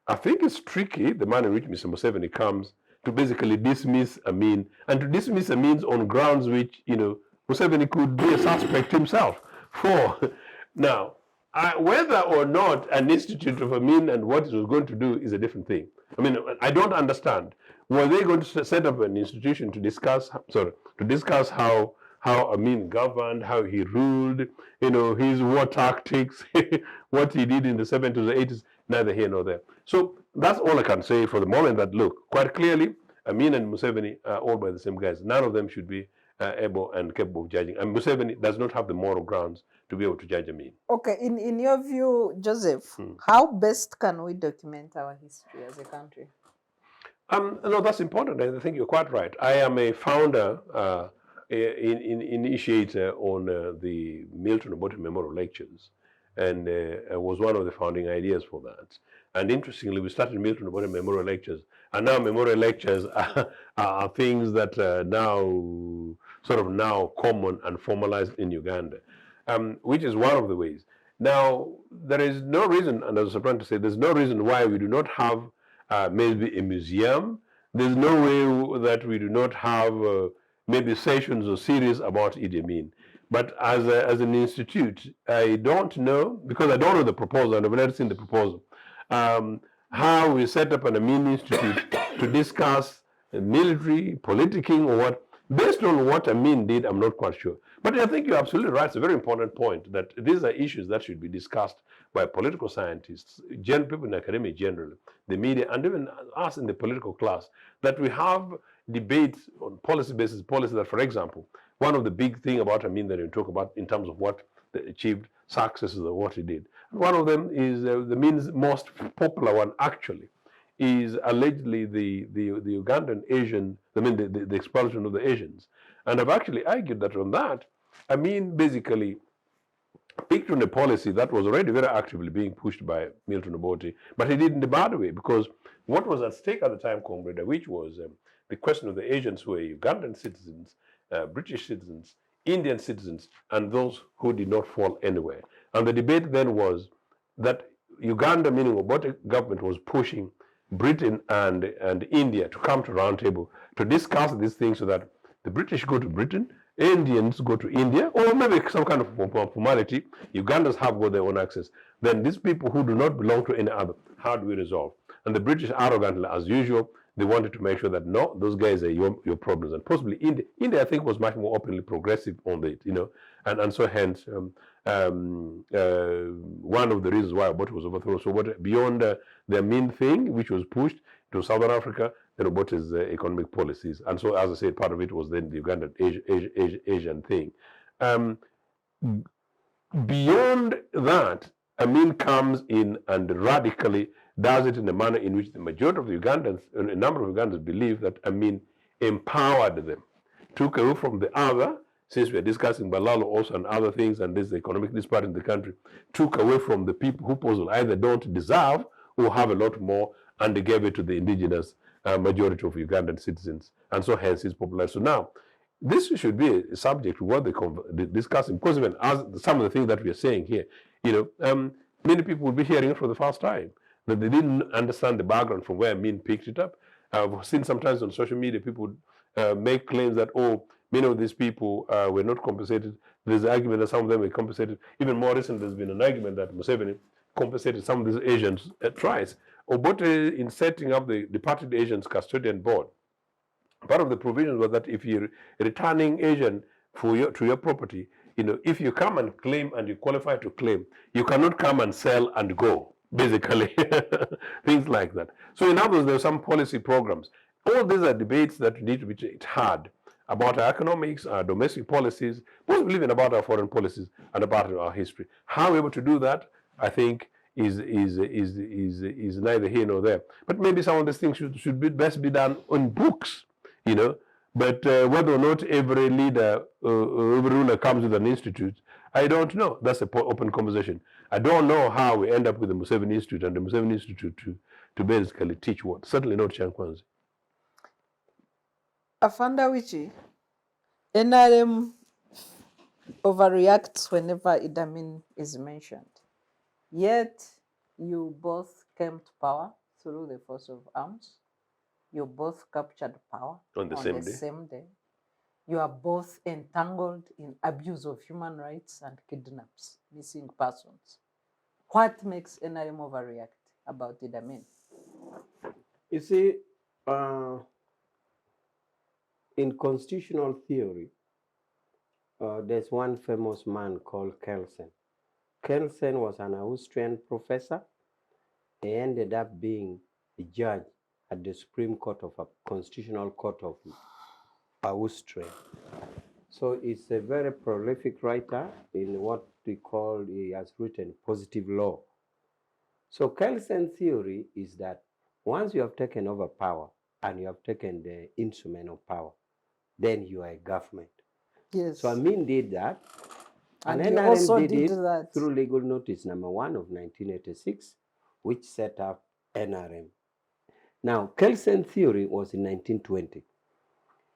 I think it's tricky, the manner in which Mr. Museveni comes to basically dismiss Amin, and to dismiss Amin on grounds which, Museveni could be a suspect himself for. Now, whether or not an institute of Amin and what it was going to do is a different thing. I mean, I don't understand. Were they going to set up an institution to discuss how Amin governed, how he ruled, his war tactics, what he did in the 70s, the 80s, neither here nor there. So that's all I can say for the moment, that look, quite clearly, Amin and Museveni are all by the same guys. None of them should be able and capable of judging. And Museveni does not have the moral grounds to be able to judge Amin. Okay, in your view, Joseph, how best can we document our history as a country? No, that's important. I think you're quite right. I am a founder, initiator on the Milton Obote Memorial Lectures, and I was one of the founding ideas for that. And interestingly, we started Milton Obote Memorial Lectures, and now memorial lectures are things that are now common and formalized in Uganda, which is one of the ways. Now, there is no reason, and I was trying to say, there's no reason why we do not have maybe a museum. There's no way that we do not have maybe sessions or series about Idi Amin. But as an institute, I don't know, because I don't know the proposal, and I've never seen the proposal, how we set up an Amin Institute to discuss military, politicking, or what. Based on what Amin did, I'm not quite sure. But I think you're absolutely right. It's a very important point that these are issues that should be discussed by political scientists, people in academia generally, the media, and even us in the political class, that we have debates on policy basis, policy that, for example, one of the big things about Amin that we talk about in terms of what they achieved, successes of what he did. One of them is the most popular one, actually, is allegedly the Ugandan Asian, the expulsion of the Asians. And I've actually argued that on that, Amin basically picked on a policy that was already very actively being pushed by Milton Obote, but he did it in the bad way, because what was at stake at the time, Comrade, which was the question of the Asians who were Ugandan citizens, British citizens, Indian citizens, and those who did not fall anywhere. And the debate then was that Uganda, meaning Obote government, was pushing Britain and India to come to round table to discuss these things, so that the British go to Britain, Indians go to India, or maybe some kind of formality. Ugandans have got their own access. Then these people who do not belong to any other, how do we resolve? And the British, arrogantly, as usual, they wanted to make sure that no, those guys are your problems. And possibly India, I think, was much more openly progressive on it, and so hence one of the reasons why Obote was overthrown. So beyond their main thing, which was pushed to Southern Africa, then Obote's economic policies. And so, as I said, part of it was then the Ugandan Asian thing. Beyond that, Amin comes in and radically does it in a manner in which the majority of the Ugandans, a number of Ugandans, believe that Amin empowered them, took away from the other, since we are discussing Balalo also and other things, and this economic disparity in the country, took away from the people who possibly either don't deserve or have a lot more, and they gave it to the indigenous majority of Ugandan citizens, and so hence his popularity. So now, this should be a subject to what they're discussing, because even as some of the things that we are saying here, many people will be hearing it for the first time, that they didn't understand the background from where Amin picked it up. I've seen sometimes on social media people make claims that, many of these people were not compensated. There's an argument that some of them were compensated. Even more recently, there's been an argument that Museveni compensated some of these Asians twice. Obote, in setting up the Departed Asians Custodian Board, part of the provisions was that if you're returning Asian to your property, if you come and claim and you qualify to claim, you cannot come and sell and go, basically, things like that. So in other words, there are some policy programs. All these are debates that need to be had about our economics, our domestic policies, possibly even about our foreign policies and about our history. How we're able to do that, I think, is neither here nor there. But maybe some of these things should be best be done on books, you know. But whether or not every leader, every ruler comes with an institute, I don't know. That's an open conversation. I don't know how we end up with the Museveni Institute and the Museveni Institute to basically teach what. Certainly not Shankwanzi. Afanda Wichi, NRM overreacts whenever Idi Amin is mentioned. Yet, you both came to power through the force of arms. You both captured power on the same day. You are both entangled in abuse of human rights and kidnaps, missing persons. What makes NRM overreact about Idi Amin? You see, in constitutional theory, there's one famous man called Kelsen. Kelsen was an Austrian professor. He ended up being a judge at the Supreme Court of a Constitutional Court of Austria. So it's a very prolific writer in what we call, he has written positive law. So Kelsen's theory is that once you have taken over power and you have taken the instrument of power, then you are a government. Yes. So Amin did that. And NRM also did it that through legal notice number 1 of 1986, which set up NRM. Now, Kelsen's theory was in 1920.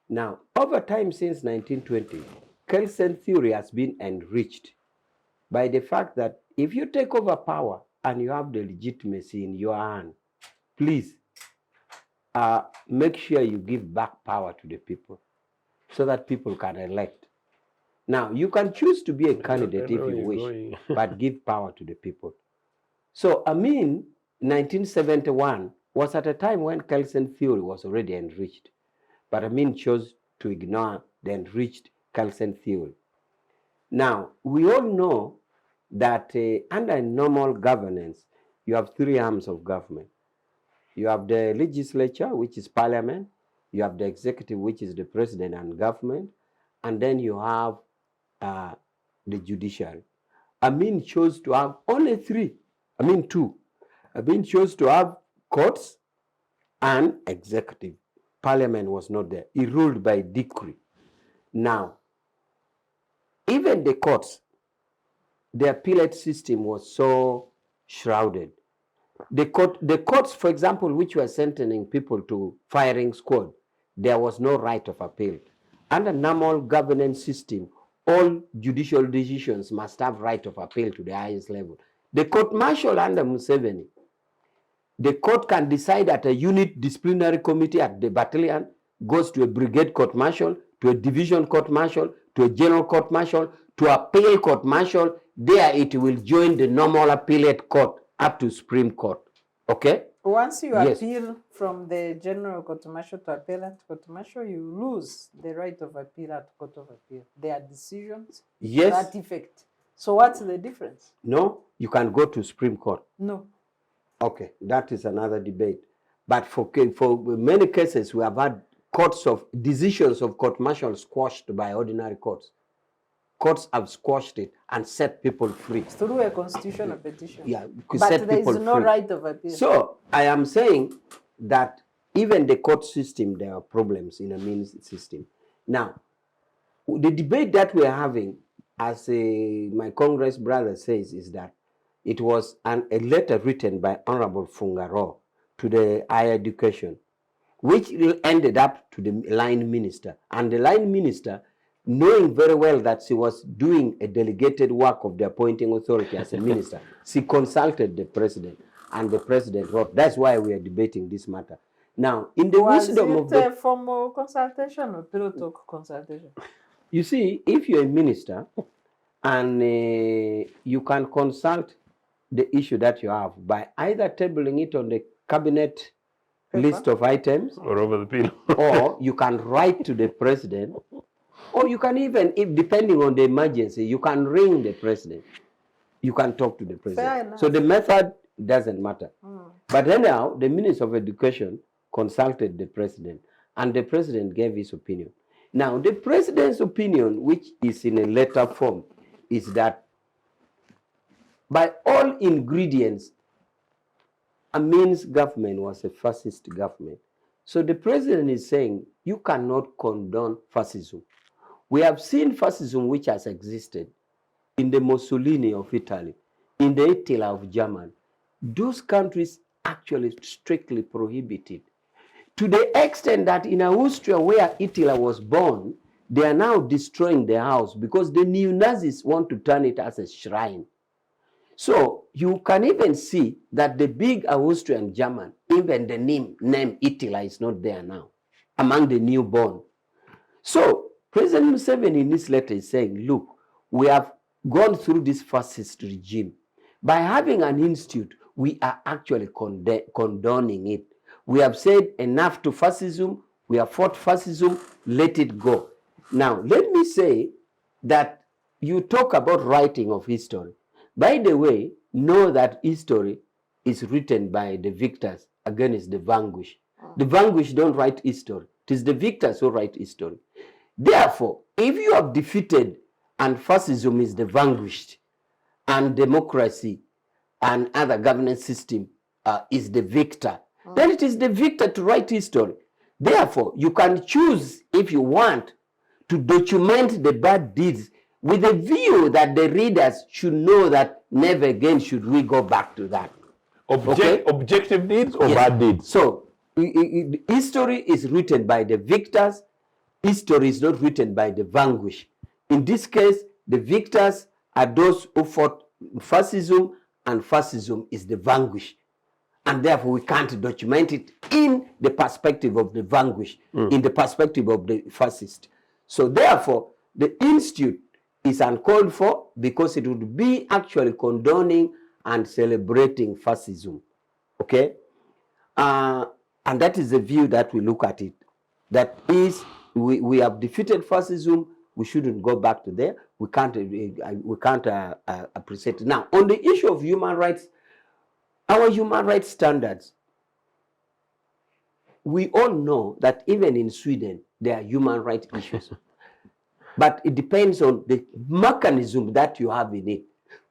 Now, over time since 1920, Kelsen's theory has been enriched by the fact that if you take over power and you have the legitimacy in your hand, please make sure you give back power to the people so that people can elect. Now, you can choose to be a candidate if you wish, but give power to the people. So Amin, 1971, was at a time when Kelsen's theory was already enriched. But Amin chose to ignore the enriched Kelsen theory. Now, we all know that under normal governance, you have 3 arms of government. You have the legislature, which is parliament. You have the executive, which is the president and government. And then you have the judiciary. Amin chose to have only 3. Amin 2. Amin chose to have courts and executive. Parliament was not there. He ruled by decree. Now, even the courts, the appellate system was so shrouded. The courts, for example, which were sentencing people to firing squad, there was no right of appeal. Under normal governance system, all judicial decisions must have right of appeal to the highest level. The court martial under Museveni, the court can decide at a unit disciplinary committee at the battalion, goes to a brigade court martial, to a division court martial, to a general court martial, to appeal court martial. There it will join the normal appellate court up to Supreme Court. Okay? Once you appeal from the general court martial to appellate court martial, you lose the right of appeal at court of appeal. There are decisions to that effect. So what's the difference? No, you can go to Supreme Court. No. Okay, that is another debate. But for many cases, we have had decisions of court martial squashed by ordinary courts. Courts have squashed it and set people free. Through a constitutional petition. Yeah, but there is no right of appeal. So I am saying that even the court system, there are problems in a means system. Now, the debate that we are having, as my Congress brother says, is that it was a letter written by Honorable Fungaro to the higher education, which ended up to the line minister. And the line minister, knowing very well that she was doing a delegated work of the appointing authority as a minister, she consulted the president, and the president wrote. That's why we are debating this matter. Now, in the wisdom of the... Was it a formal consultation or pillow talk consultation? You see, if you're a minister and you can consult the issue that you have by either tabling it on the cabinet list of items, or over the pillow, or you can write to the president, or you can even, if depending on the emergency, you can ring the president. You can talk to the president. So the method doesn't matter. But anyhow, the Minister of Education consulted the president, and the president gave his opinion. Now, the president's opinion, which is in a letter form, is that by all ingredients, Amin's government was a fascist government. So the president is saying, you cannot condone fascism. We have seen fascism which has existed in the Mussolini of Italy, in the Hitler of Germany. Those countries actually strictly prohibited. To the extent that in Austria, where Hitler was born, they are now destroying the house because the neo-Nazis want to turn it as a shrine. So you can even see that the big Austrian German, even the name Hitler is not there now among the newborn. So President Museveni in this letter is saying, look, we have gone through this fascist regime. By having an institute, we are actually condoning it. We have said enough to fascism, we have fought fascism, let it go. Now, let me say that you talk about writing of history. By the way, know that history is written by the victors against the vanquished. The vanquished don't write history. It is the victors who write history. Therefore, if you have defeated and fascism is the vanquished, and democracy and other governance system is the victor, then it is the victor to write history. Therefore, you can choose, if you want, to document the bad deeds with a view that the readers should know that never again should we go back to that. Objective deeds or bad deeds? So, history is written by the victors. History is not written by the vanquished. In this case, the victors are those who fought fascism, and fascism is the vanquished. And therefore, we can't document it in the perspective of the vanquished, in the perspective of the fascist. So therefore, the institute is uncalled for because it would be actually condoning and celebrating fascism. Okay? And that is the view that we look at it. That is, we have defeated fascism, we shouldn't go back to there. We can't appreciate it. Now, on the issue of human rights, our human rights standards, we all know that even in Sweden, there are human rights issues. But it depends on the mechanism that you have in it.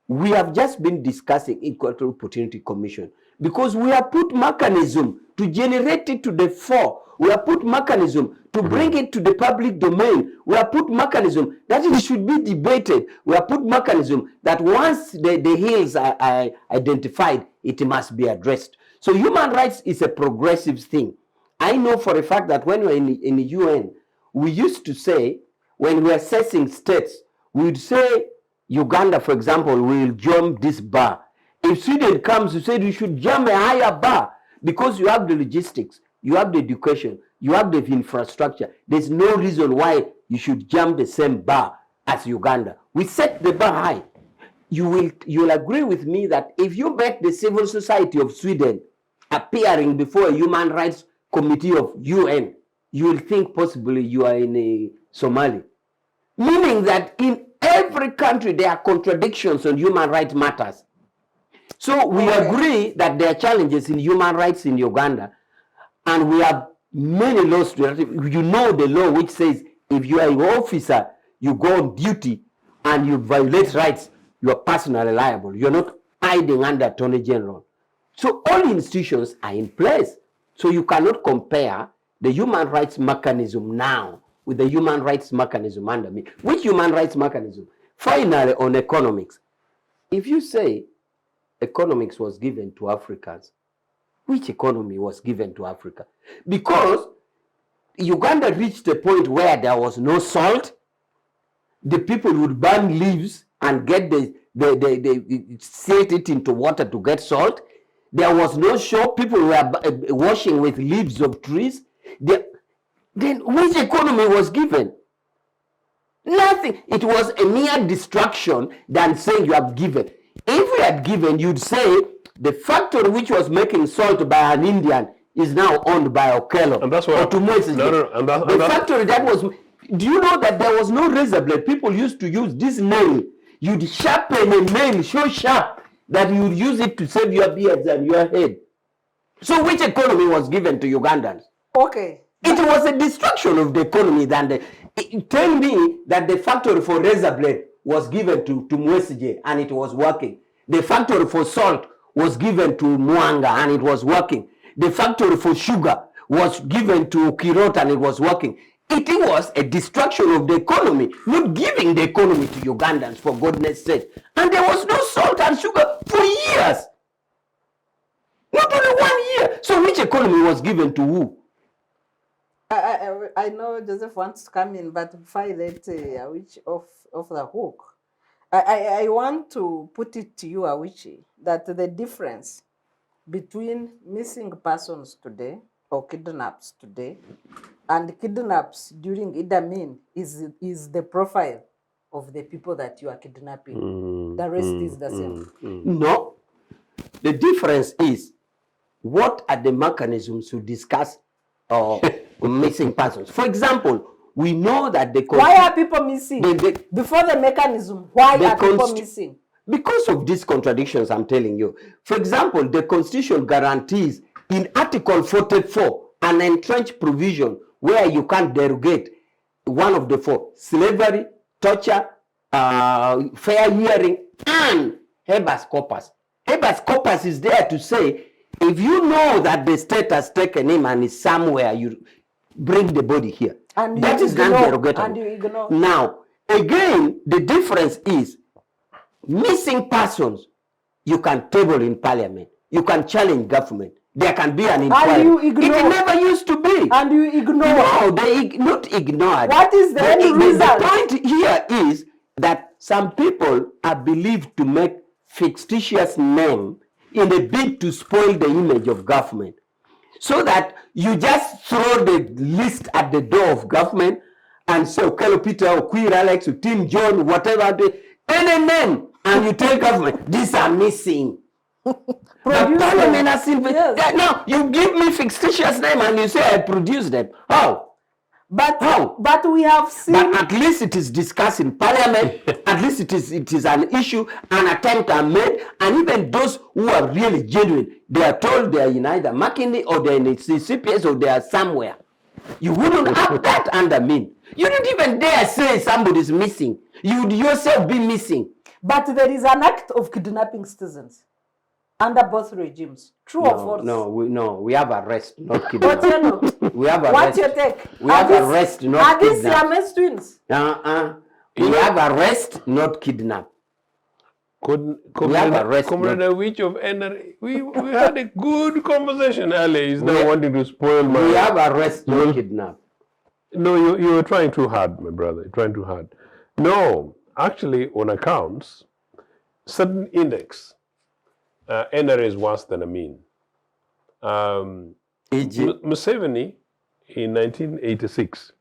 We have just been discussing Equal Opportunity Commission because we have put mechanism to generate it to the fore. We have put mechanism to bring it to the public domain. We have put mechanism that it should be debated. We have put mechanism that once the ills are identified, it must be addressed. So human rights is a progressive thing. I know for a fact that when we're in the UN, we used to say, when we're assessing states, we would say, Uganda, for example, will jump this bar. If Sweden comes, you say you should jump a higher bar because you have the logistics, you have the education, you have the infrastructure. There's no reason why you should jump the same bar as Uganda. We set the bar high. You'll agree with me that if you met the civil society of Sweden appearing before a human rights committee of UN, you will think possibly you are in a Somali. Meaning that in every country there are contradictions on human rights matters. So we agree that there are challenges in human rights in Uganda, and we have many laws. You know the law which says if you are an officer, you go on duty and you violate rights, you are personally liable. You're not hiding under Attorney General. So all institutions are in place. So you cannot compare the human rights mechanism now with the human rights mechanism under me. Which human rights mechanism? Finally, on economics. If you say economics was given to Africans, which economy was given to Africa? Because Uganda reached a point where there was no salt. The people would burn leaves and get silt it into water to get salt. There was no shop. People were washing with leaves of trees. Then which economy was given? Nothing. It was a mere distraction than saying you have given. If we had given, you'd say the factory which was making salt by an Indian is now owned by Okello. And that's what the factory that was. Do you know that there was no razor blade? People used to use this nail. You'd sharpen a nail so sharp that you'd use it to save your beards and your head. So which economy was given to Ugandans? Okay. It was a destruction of the economy. Tell me that the factory for razor blade was given to Mwesije and it was working. The factory for salt was given to Mwanga and it was working. The factory for sugar was given to Kirot and it was working. It was a destruction of the economy, not giving the economy to Ugandans, for goodness sake. And there was no salt and sugar for years. Not only 1 year. So which economy was given to who? I know Joseph wants to come in, but before I let Awich off the hook, I want to put it to you, Awich, that the difference between missing persons today or kidnaps today and kidnaps during Idi Amin is the profile of the people that you are kidnapping. The rest is the same. No. The difference is, what are the mechanisms to discuss missing persons? For example, we know that the... Why are people missing? Before the mechanism, why are people missing? Because of these contradictions I'm telling you. For example, the Constitution guarantees in Article 44 an entrenched provision where you can't derogate one of the four: slavery, torture, fair hearing, and habeas corpus. Habeas corpus is there to say, if you know that the state has taken him and is somewhere, you bring the body here. And that is non-derogatory. And you ignore. Now, again, the difference is, missing persons, you can table in parliament. You can challenge government. There can be an inquiry. And you ignore. It never used to be. And you ignore. No, they not ignored. What is the end result? The point here is that some people are believed to make fictitious name in a bid to spoil the image of government. So that you just throw the list at the door of government and say, Okelo Peter, Okwiri Alex, Tim John, whatever, any name, and you tell government, these are missing. Parliament has yes. Now, you give me fictitious name and you say I produce them. How? But how? But we have seen. But at least it is discussed in parliament. At least it is an issue, an attempt are made, and even those who are really genuine, they are told they are in either McKinney or they are in the CPS or they are somewhere. You wouldn't have that under me. You don't even dare say somebody is missing. You would yourself be missing. But there is an act of kidnapping citizens under both regimes. True or false? No, we have arrest, not kidnap. We have arrest. What's your take? We have arrest, not kidnap. Are these Siamese twins? We have arrest, not kidnap. We have arrest. Comrade Awich of NRM. We had a good conversation earlier. He's now wanting to spoil my... We have arrest, not kidnap. No, you were trying too hard, my brother. You're trying too hard. No, actually, on accounts, certain index, NRA is worse than Amin. Museveni, in 1986,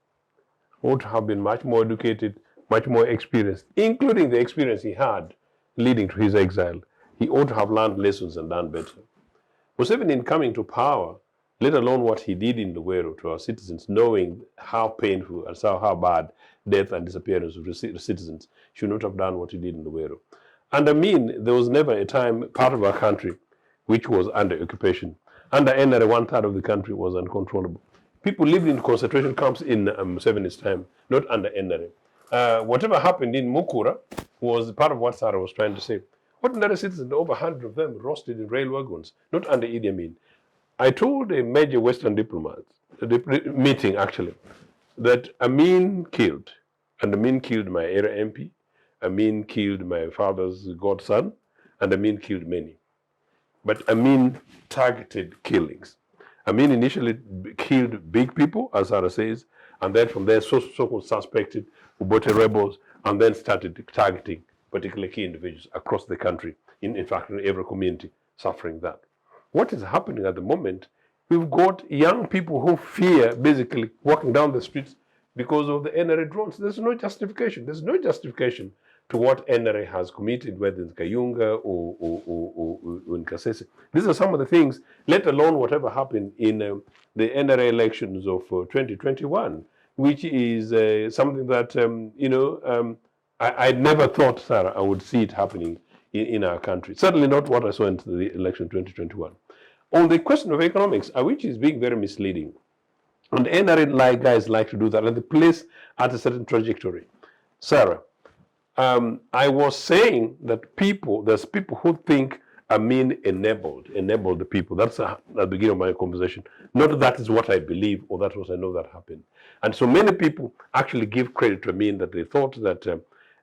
ought to have been much more educated, much more experienced, including the experience he had leading to his exile. He ought to have learned lessons and done better. Museveni, in coming to power, let alone what he did in Luwero to our citizens, knowing how painful and how bad death and disappearance of the citizens, should not have done what he did in Luwero. And I mean, there was never a time, part of our country, which was under occupation. Under NRA, 1/3 of the country was uncontrollable. People lived in concentration camps in Museveni's time, not under NRA. Whatever happened in Mukura was part of what Sarah was trying to say. Ordinary citizens, over 100 of them, roasted in rail wagons, not under Idi Amin. I told a major Western diplomat, meeting actually, that Amin killed, and Amin killed my era MP, Amin killed my father's godson, and Amin killed many. But Amin targeted killings. Amin initially killed big people, as Sarah says, and then from there so-called suspected Ubote rebels, and then started targeting particularly key individuals across the country, in fact in every community suffering that. What is happening at the moment, we've got young people who fear basically walking down the streets because of the NRA drones. There's no justification. There's no justification to what NRA has committed, whether in Kayunga or in Kasese. These are some of the things, let alone whatever happened in the NRA elections of 2021, which is something that, I never thought, Sarah, I would see it happening in our country. Certainly not what I saw in the election 2021. On the question of economics, Awich is being very misleading. And NRA guys like to do that, and they place at a certain trajectory. Sarah, I was saying that there's people who think Amin enabled the people. That's at the beginning of my conversation. Not that is what I believe or that was I know that happened. And so many people actually give credit to Amin that they thought that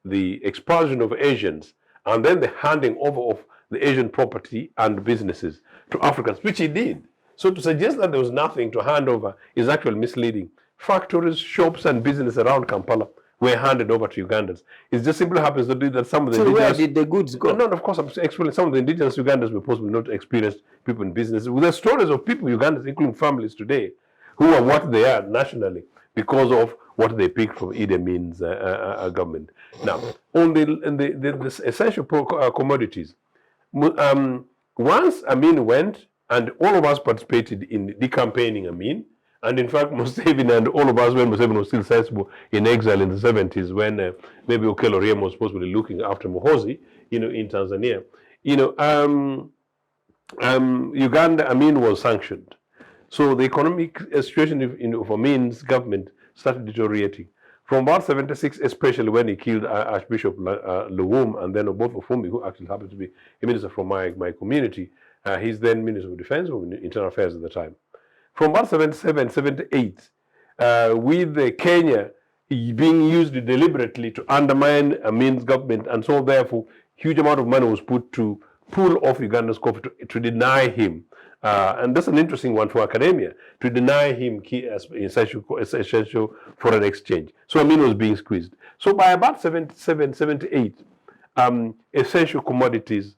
the expulsion of Asians and then the handing over of the Asian property and businesses to Africans, which he did. So to suggest that there was nothing to hand over is actually misleading. Factories, shops, and business around Kampala were handed over to Ugandans. It just simply happens to be that some of the indigenous... where did the goods go? No, of course, I'm explaining. Some of the indigenous Ugandans were possibly not experienced people in business. There are stories of people, Ugandans, including families today, who are what they are nationally because of what they picked from Idi Amin's government. Now, on the essential commodities, once Amin went, and all of us participated in decampaigning Amin, and in fact, Museveni and all of us, when Museveni was still sensible in exile in the 70s, when maybe Okello Oryem was supposedly looking after Muhoozi, in Tanzania, Uganda, Amin was sanctioned. So the economic situation of Amin's government started deteriorating. From about 76, especially when he killed Archbishop Luwum and then both of whom, who actually happened to be a minister from my community, he's then Minister of Defense or Internal Affairs at the time. From about 77, 78, with Kenya being used deliberately to undermine Amin's government, and so therefore huge amount of money was put to pull off Uganda's coffers to deny him. And that's an interesting one for academia, to deny him key essential foreign exchange. So Amin was being squeezed. So by about 77, 78, essential commodities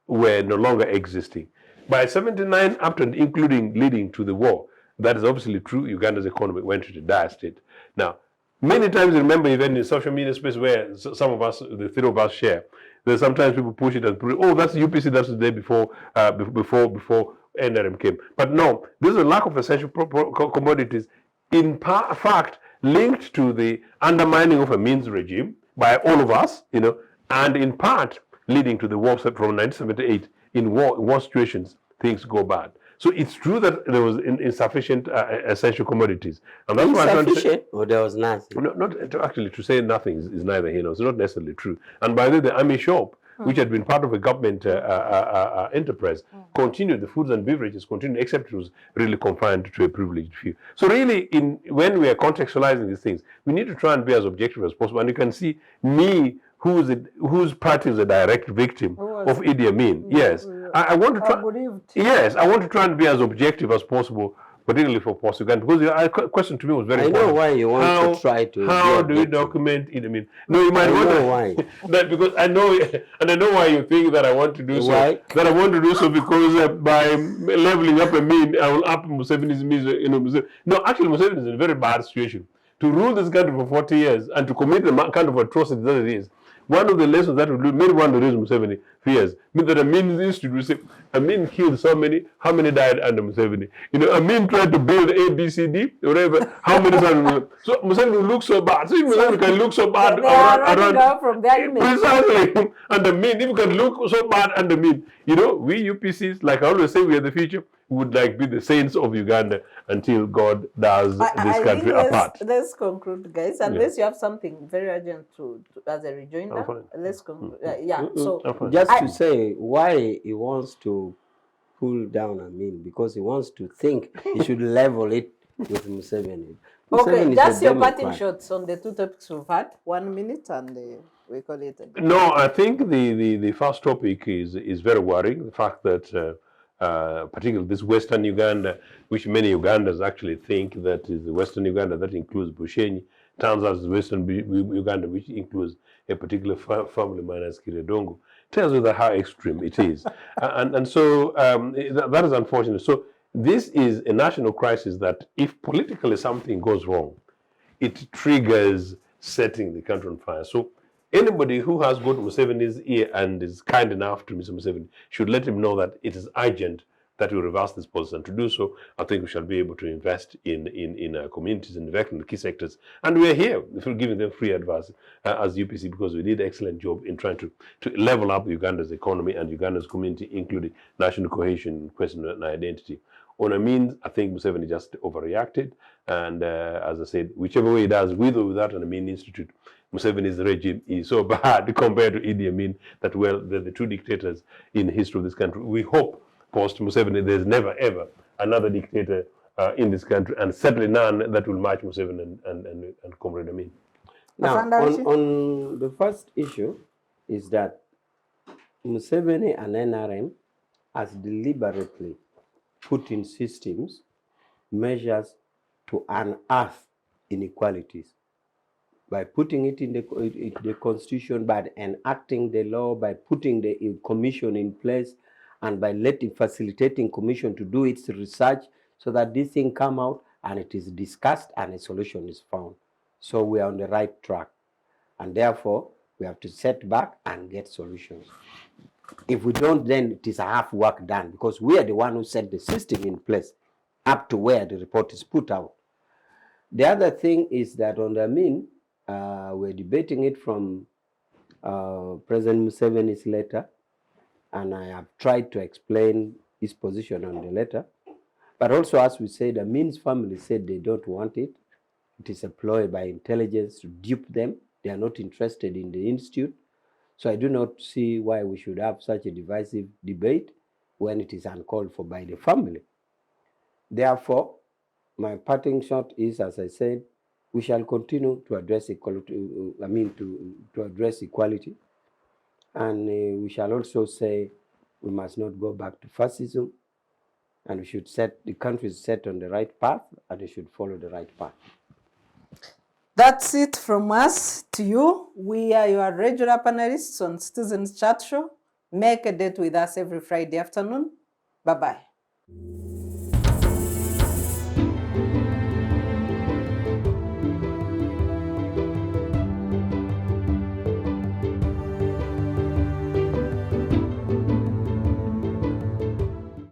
were no longer existing. By 79, up to and including leading to the war, that is obviously true, Uganda's economy went to the dire state. Now, many times, remember, even in social media space where some of us, the three of us share, there's sometimes people push it and oh, that's UPC, that's the day before NRM came. But no, this is a lack of essential commodities, in fact, linked to the undermining of Amin's regime by all of us, and in part leading to the war from 1978. In war situations, things go bad. So it's true that there was insufficient essential commodities, and that's why insufficient, or there was nothing. No, not actually. To say nothing is neither here nor it's not necessarily true. And by the army shop, which had been part of a government enterprise, continued. The foods and beverages continued, except it was really confined to a privileged few. So really, when we are contextualizing these things, we need to try and be as objective as possible. And you can see me, whose party is a direct victim of Idi Amin. Yes, I want to try. Yes, I want to try and be as objective as possible, particularly for post-Uganda, because your question to me was very important. I know why you want to try to. How do you document Idi Amin? No, you might wonder why. That because I know, and I know why you think that I want to do so. Why? That I want to do so because by leveling up Amin, I will up Museveni's misery. No, actually, Museveni is in a very bad situation. To rule this country for 40 years and to commit the kind of atrocity that it is. One of the lessons that we do, maybe one of the reasons Museveni fears, means that Amin used to do, Amin killed so many, how many died under Museveni? Amin tried to build ABCD, whatever, how many times? So Museveni looks so bad. So if Museveni can look so bad around from their image. Precisely, and Amin, if you can look so bad under Amin, we UPCs, like I always say, we are the future, would be the saints of Uganda until God does this country apart. Let's conclude, guys. Unless you have something very urgent to as a rejoinder, let's conclude. So just to say why he wants to pull down Amin, because he wants to think he should level it with Museveni. Okay, just your parting shots on the two topics we've had. 1 minute and we call it a day. No, I think the first topic is very worrying. The fact that particularly this Western Uganda, which many Ugandans actually think that is the Western Uganda that includes Bushenyi, turns out it's Western Uganda, which includes a particular family minus Kiredongo, tells you that how extreme it is. and so that is unfortunate. So this is a national crisis that if politically something goes wrong, it triggers setting the country on fire. So anybody who has got Museveni's ear and is kind enough to Mr. Museveni should let him know that it is urgent that we reverse this policy. And to do so, I think we shall be able to invest in our communities, invest in the key sectors. And we are here for giving them free advice as UPC, because we did an excellent job in trying to level up Uganda's economy and Uganda's community, including national cohesion, question and identity. On Amin, I think Museveni just overreacted. And as I said, whichever way he does, with or without an Amin Institute, Museveni's regime is so bad compared to Idi Amin that, well, they're the two dictators in the history of this country. We hope post-Museveni there's never ever another dictator in this country, and certainly none that will match Museveni and Comrade Amin. Now, on the first issue is that Museveni and NRM has deliberately put in systems measures to unearth inequalities by putting it in the constitution, by enacting the law, by putting the commission in place, and by facilitating commission to do its research so that this thing come out and it is discussed and a solution is found. So we are on the right track, and therefore we have to set back and get solutions. If we don't, then it is a half work done, because we are the one who set the system in place up to where the report is put out. The other thing is that on the Amin, we're debating it from President Museveni's letter, and I have tried to explain his position on the letter. But also, as we said, Amin's family said they don't want it. It is a ploy by intelligence to dupe them. They are not interested in the institute. So I do not see why we should have such a divisive debate when it is uncalled for by the family. Therefore, my parting shot is, as I said, we shall continue to address equality. To address equality, and we shall also say we must not go back to fascism, and we should set the country set on the right path, and they should follow the right path. That's it from us to you. We are your regular panelists on Citizens Chat Show. Make a date with us every Friday afternoon. Bye-bye.